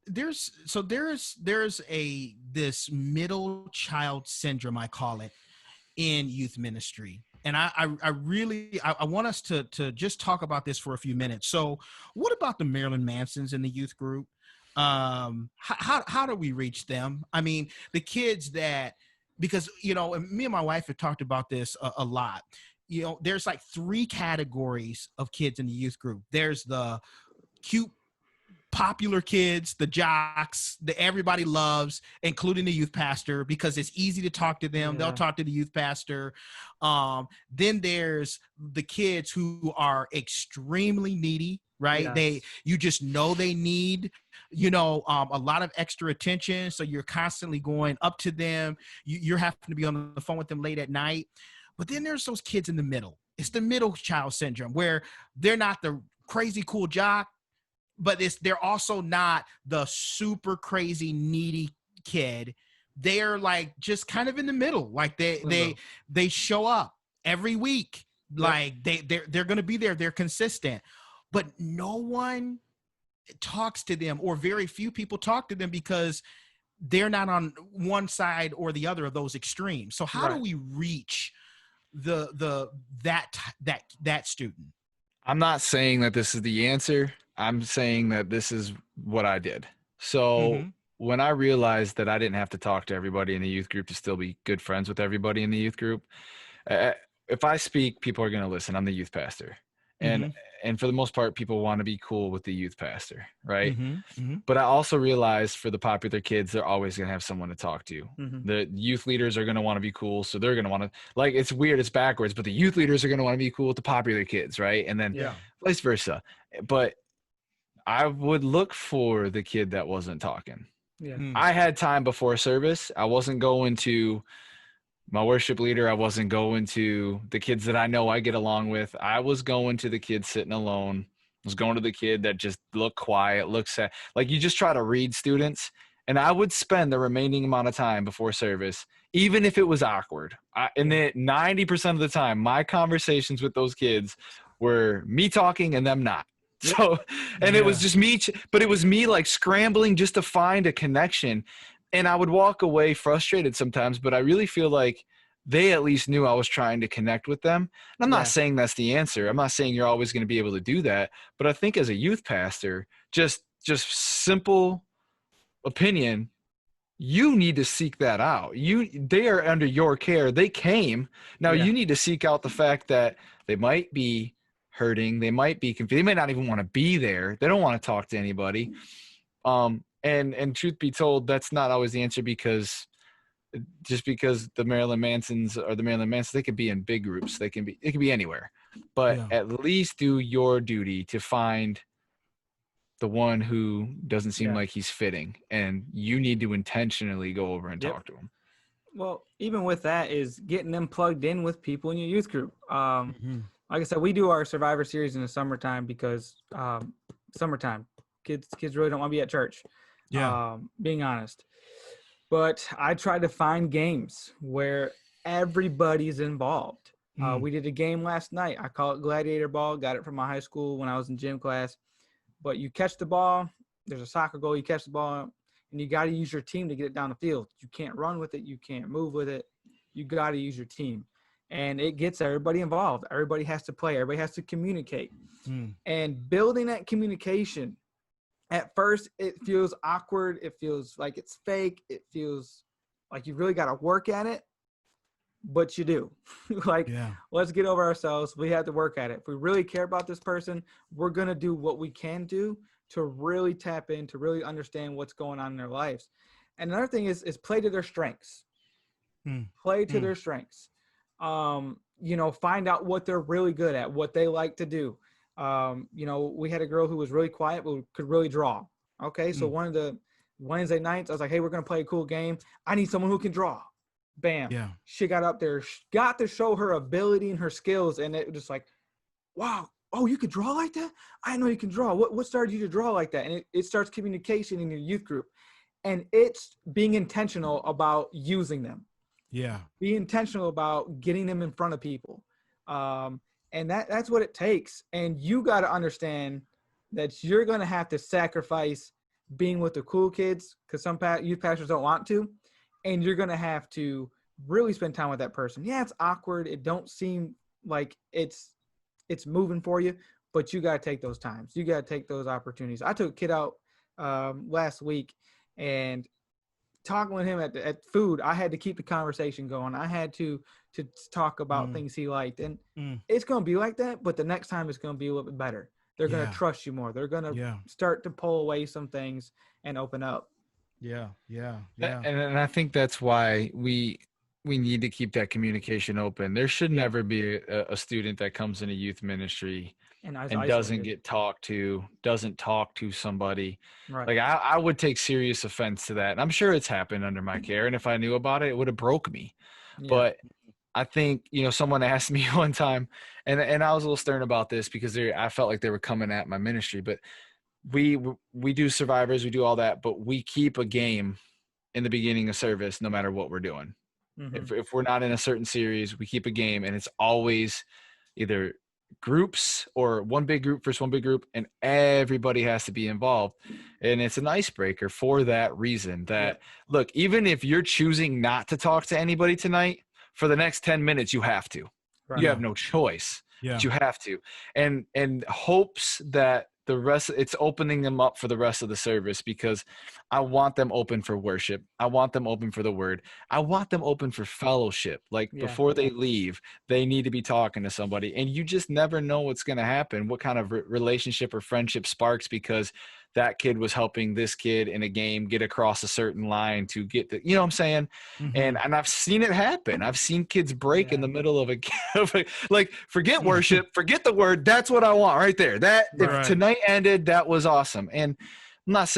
there's this middle child syndrome, I call it, in youth ministry, and I really want us to just talk about this for a few minutes. So, what about the Marilyn Mansons in the youth group? How do we reach them? I mean, the kids that. Because, me and my wife have talked about this a lot. There's like 3 categories of kids in the youth group. There's the cute, popular kids, the jocks that everybody loves, including the youth pastor, because it's easy to talk to them. They'll talk to the youth pastor. Then there's the kids who are extremely needy, right? Yes. You just know they need, a lot of extra attention. So you're constantly going up to them. You're having to be on the phone with them late at night. But then there's those kids in the middle. It's the middle child syndrome where they're not the crazy cool jock, but they're also not the super crazy needy kid. They're like just kind of in the middle. Like they show up every week. Like they're going to be there. They're consistent, but no one talks to them, or very few people talk to them because they're not on one side or the other of those extremes. So how do we reach that student? I'm not saying that this is the answer. I'm saying that this is what I did. So when I realized that I didn't have to talk to everybody in the youth group to still be good friends with everybody in the youth group, if I speak, people are going to listen. I'm the youth pastor. And for the most part, people want to be cool with the youth pastor, right? But I also realized for the popular kids, they're always going to have someone to talk to. The youth leaders are going to want to be cool, so they're going to want to, like, it's weird, it's backwards, but the youth leaders are going to want to be cool with the popular kids, right? And then vice versa. But I would look for the kid that wasn't talking. I had time before service. I wasn't going to my worship leader. I wasn't going to the kids that I know I get along with. I was going to the kid sitting alone. I was going to the kid that just looked quiet, looked sad. Like, you just try to read students. And I would spend the remaining amount of time before service, even if it was awkward. And then 90% of the time, my conversations with those kids were me talking and them not. So, and it was just me, but it was me like scrambling just to find a connection. And I would walk away frustrated sometimes, but I really feel like they at least knew I was trying to connect with them. And I'm not saying that's the answer. I'm not saying you're always going to be able to do that. But I think as a youth pastor, just simple opinion, you need to seek that out. They are under your care. They came. Now you need to seek out the fact that they might be hurting. They might be confused. They might not even want to be there. They don't want to talk to anybody. And truth be told, that's not always the answer, because just because the Marilyn Mansons are the Marilyn Mansons, they could be in big groups. It can be anywhere, but at least do your duty to find the one who doesn't seem like he's fitting, and you need to intentionally go over and talk to him. Well, even with that is getting them plugged in with people in your youth group. Like I said, we do our Survivor series in the summertime because summertime kids really don't want to be at church. Being honest. But I try to find games where everybody's involved. We did a game last night. I call it Gladiator Ball. Got it from my high school when I was in gym class. But you catch the ball, there's a soccer goal, you catch the ball, and you got to use your team to get it down the field. You can't run with it. You can't move with it. You got to use your team. And it gets everybody involved. Everybody has to play. Everybody has to communicate. And building that communication, at first it feels awkward. It feels like it's fake. It feels like you really got to work at it. But you do. Let's get over ourselves. We have to work at it. If we really care about this person, we're going to do what we can do to really tap in, to really understand what's going on in their lives. And another thing is play to their strengths. Play to their strengths. Find out what they're really good at, what they like to do. We had a girl who was really quiet, but could really draw. Okay. So one of the Wednesday nights, I was like, hey, we're going to play a cool game. I need someone who can draw. Bam. Yeah. She got up there, got to show her ability and her skills. And it was just like, wow. Oh, you could draw like that? I know you can draw. What started you to draw like that? And it starts communication in your youth group. And it's being intentional about using them. Yeah. Be intentional about getting them in front of people. And that's what it takes. And you got to understand that you're going to have to sacrifice being with the cool kids, because some youth pastors don't want to. And you're going to have to really spend time with that person. Yeah, it's awkward. It don't seem like it's moving for you, but you got to take those times. You got to take those opportunities. I took a kid out last week, and talking with him at food, I had to keep the conversation going. I had to talk about things he liked. And it's going to be like that, but the next time it's going to be a little bit better. They're going to trust you more. They're going to start to pull away some things and open up. Yeah. And I think that's why we need to keep that communication open. There should never be a student that comes into youth ministry and doesn't talk to somebody. Right. Like I would take serious offense to that. And I'm sure it's happened under my care. And if I knew about it, it would have broke me. Yeah. But I think, someone asked me one time, and I was a little stern about this because I felt like they were coming at my ministry, but we do survivors, we do all that, but we keep a game in the beginning of service, no matter what we're doing. If we're not in a certain series, we keep a game, and it's always either groups or one big group versus one big group, and everybody has to be involved. And it's an icebreaker for that reason that, look, even if you're choosing not to talk to anybody tonight, for the next 10 minutes, you have to. Right. You have no choice. Yeah. But you have to. And hopes that the rest, it's opening them up for the rest of the service, because I want them open for worship. I want them open for the word. I want them open for fellowship. Like before they leave, they need to be talking to somebody, and you just never know what's going to happen, what kind of relationship or friendship sparks, because that kid was helping this kid in a game get across a certain line to get the, you know what I'm saying? And I've seen it happen. I've seen kids break in the middle of like, forget worship, forget the word. That's what I want right there. That if tonight ended, that was awesome. And I'm not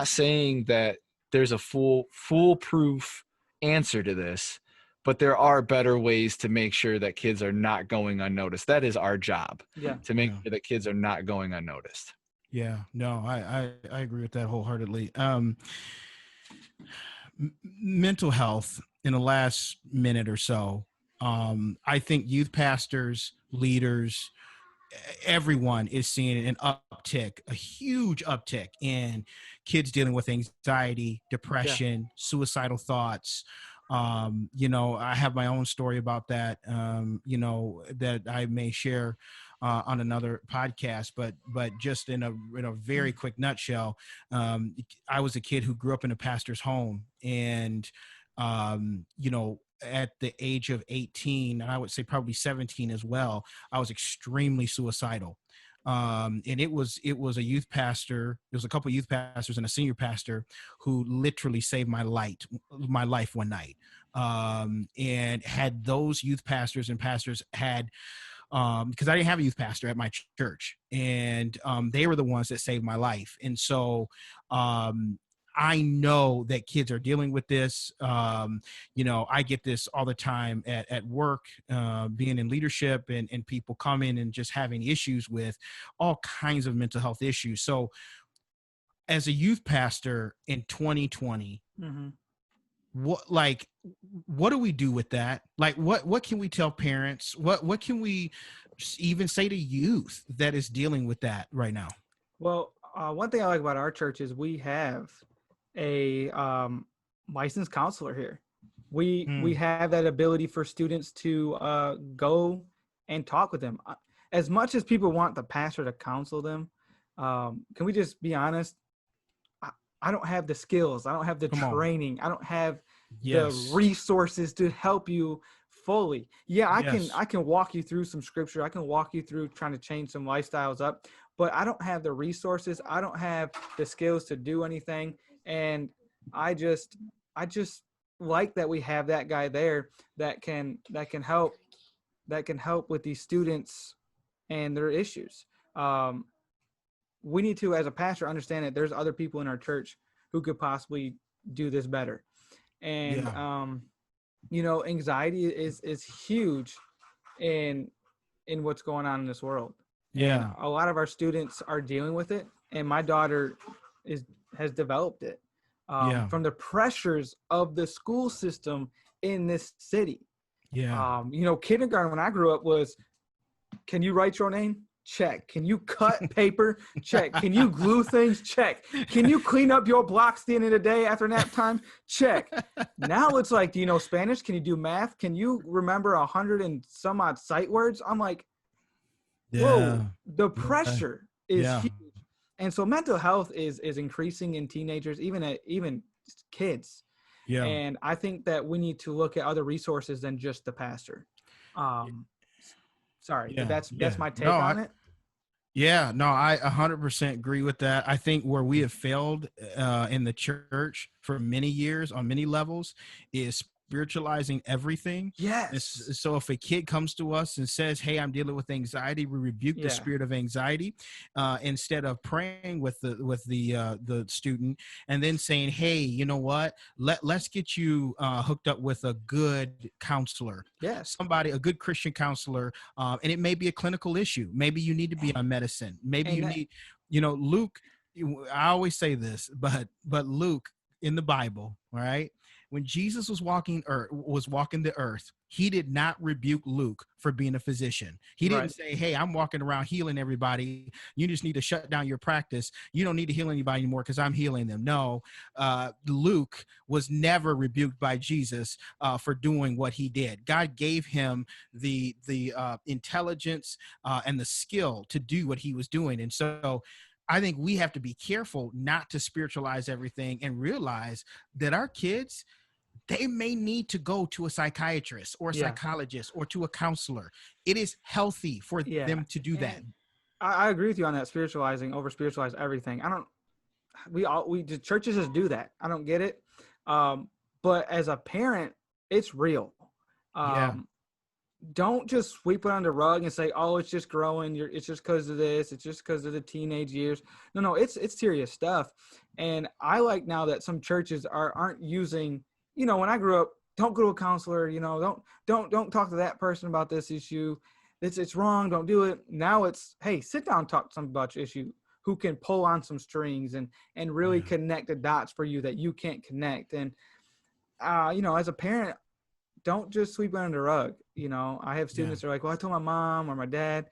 saying that there's a foolproof answer to this, but there are better ways to make sure that kids are not going unnoticed. That is our job, to make sure that kids are not going unnoticed. Yeah, no, I agree with that wholeheartedly. Mental health in the last minute or so. I think youth pastors, leaders, everyone is seeing an uptick, a huge uptick in kids dealing with anxiety, depression, suicidal thoughts. I have my own story about that, that I may share on another podcast, but just in a very quick nutshell, I was a kid who grew up in a pastor's home, and at the age of 18, and I would say probably 17 as well, I was extremely suicidal. And it was a youth pastor. There was a couple of youth pastors and a senior pastor who literally saved my life one night. And had those youth pastors and pastors had, because I didn't have a youth pastor at my church, and they were the ones that saved my life. And so I know that kids are dealing with this. I get this all the time at work, being in leadership, and people come in and just having issues with all kinds of mental health issues. So as a youth pastor in 2020, what do we do with that? Like, what can we tell parents? What can we even say to youth that is dealing with that right now? Well, One thing I like about our church is we have a licensed counselor here. We have that ability for students to go and talk with them. As much as people want the pastor to counsel them, can we just be honest? I don't have the skills. I don't have the training. I don't have the resources to help you fully. Yeah, I can walk you through some scripture. I can walk you through trying to change some lifestyles up, but I don't have the resources. I don't have the skills to do anything. And I just like that we have that guy there that can help with these students and their issues. We need to, as a pastor, understand that there's other people in our church who could possibly do this better. And, anxiety is huge in what's going on in this world. Yeah. And a lot of our students are dealing with it. And my daughter has developed it from the pressures of the school system in this city. Yeah. Kindergarten when I grew up was, can you write your name? Check. Can you cut paper? Check. Can you glue things? Check. Can you clean up your blocks the end of the day after nap time? Check. Now it's like, do you know Spanish? Can you do math? Can you remember 100 and some odd sight words? I'm like, whoa, the pressure is huge. And so mental health is increasing in teenagers, even kids. Yeah. And I think that we need to look at other resources than just the pastor. Sorry, that's my take on it. Yeah, no, I 100% agree with that. I think where we have failed in the church for many years on many levels is spiritualizing everything. Yes. So if a kid comes to us and says, hey, I'm dealing with anxiety, we rebuke the spirit of anxiety instead of praying with the student and then saying, hey, you know what, let's get you hooked up with a good counselor. Yes. A good Christian counselor. And it may be a clinical issue. Maybe you need to be on medicine. Maybe you need, Luke, I always say this, but Luke in the Bible, all right, when Jesus was walking the earth, he did not rebuke Luke for being a physician. He didn't say, hey, I'm walking around healing everybody. You just need to shut down your practice. You don't need to heal anybody anymore because I'm healing them. No, Luke was never rebuked by Jesus for doing what he did. God gave him the intelligence and the skill to do what he was doing. And so I think we have to be careful not to spiritualize everything and realize that our kids, they may need to go to a psychiatrist or a psychologist or to a counselor. It is healthy for them to do that. I agree with you on that. Over spiritualize everything. The churches just do that. I don't get it. But as a parent, it's real. Don't just sweep it under the rug and say, oh, it's just growing. It's just because of this. It's just because of the teenage years. No, it's serious stuff. And I like now that some churches aren't using, when I grew up, don't go to a counselor, don't talk to that person about this issue. It's wrong. Don't do it. Now it's, hey, sit down and talk to somebody about your issue who can pull on some strings and really connect the dots for you that you can't connect. And, as a parent, don't just sweep it under the rug. I have students that are like, well, I told my mom or my dad.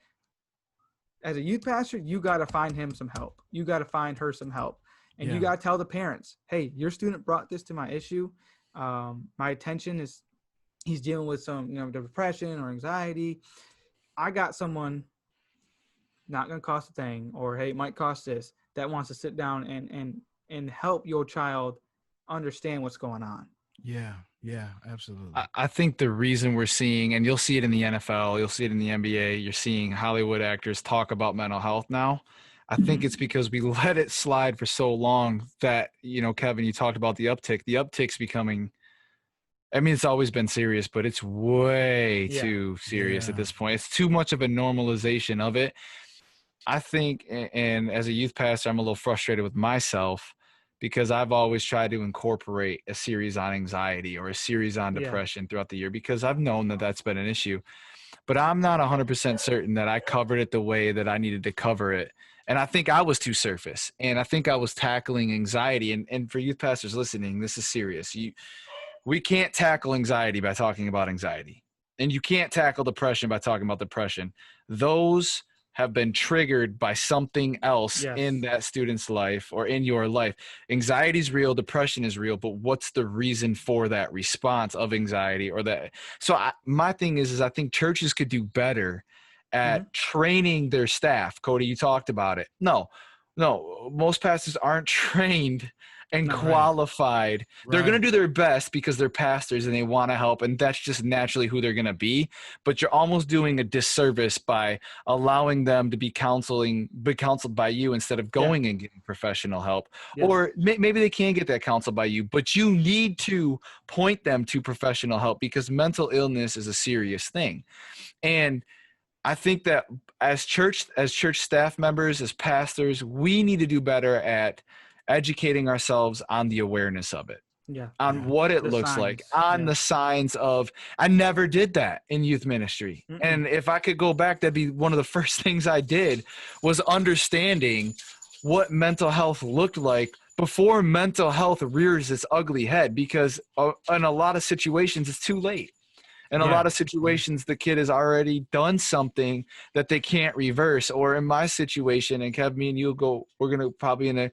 As a youth pastor, you got to find him some help. You got to find her some help. And you got to tell the parents, hey, your student brought this to my issue. My attention is he's dealing with some, depression or anxiety. I got someone, not going to cost a thing, or, hey, it might cost this, that wants to sit down and help your child understand what's going on. Yeah, absolutely. I think the reason we're seeing, and you'll see it in the NFL, you'll see it in the NBA, you're seeing Hollywood actors talk about mental health now. I think it's because we let it slide for so long that, Kevin, you talked about the uptick. The uptick's becoming, it's always been serious, but it's way too serious at this point. It's too much of a normalization of it. I think, and as a youth pastor, I'm a little frustrated with myself because I've always tried to incorporate a series on anxiety or a series on depression throughout the year because I've known that that's been an issue. But I'm not 100% certain that I covered it the way that I needed to cover it. And I think I was too surface. And I think I was tackling anxiety. And for youth pastors listening, this is serious. We can't tackle anxiety by talking about anxiety. And you can't tackle depression by talking about depression. Those have been triggered by something else Yes. in that student's life or in your life. Anxiety is real, depression is real, but what's the reason for that response of anxiety or that? So my thing is I think churches could do better at training their staff. Kody, you talked about it. No, most pastors aren't trained and qualified. They're going to do their best because they're pastors and they want to help, and that's just naturally who they're going to be. But you're almost doing a disservice by allowing them to be counseled by you instead of going and getting professional help. Or maybe they can get that counsel by you, but you need to point them to professional help because mental illness is a serious thing. And I think that as church staff members, as pastors, we need to do better at educating ourselves on the awareness of it, on what it looks like, on the signs of. I never did that in youth ministry. And if I could go back, that'd be one of the first things I did was understanding what mental health looked like before mental health rears its ugly head, because in a lot of situations, it's too late. In a lot of situations, the kid has already done something that they can't reverse. Or in my situation, and Kev, me and you we're going to probably in a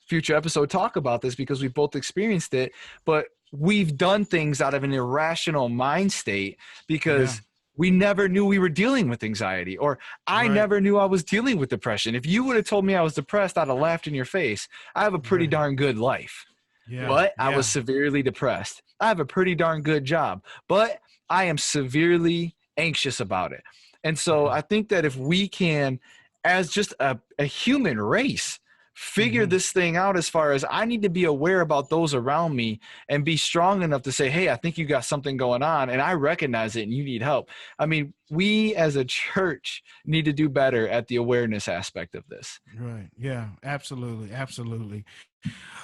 future episode talk about this because we both experienced it, but we've done things out of an irrational mind state because we never knew we were dealing with anxiety, or I never knew I was dealing with depression. If you would have told me I was depressed, I'd have laughed in your face. I have a pretty darn good life, but I was severely depressed. I have a pretty darn good job, but I am severely anxious about it. And so I think that if we can, as just a human race, figure this thing out as far as I need to be aware about those around me and be strong enough to say, hey, I think you got something going on and I recognize it and you need help. I mean, we as a church need to do better at the awareness aspect of this. Right. Yeah, absolutely. Absolutely.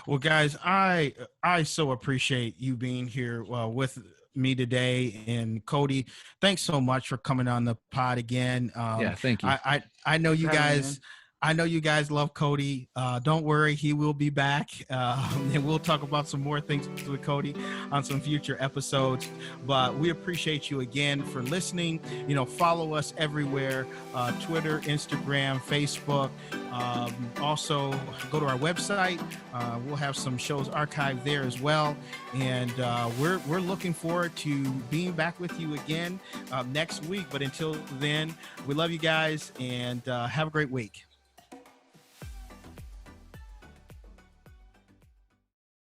Well, guys, I so appreciate you being here with me today. And Kody, thanks so much for coming on the pod again. Thank you. I know you guys. I know you guys love Kody. Don't worry, he will be back. And we'll talk about some more things with Kody on some future episodes. But we appreciate you again for listening. Follow us everywhere, Twitter, Instagram, Facebook. Also, go to our website. We'll have some shows archived there as well. And we're looking forward to being back with you again next week. But until then, we love you guys and have a great week.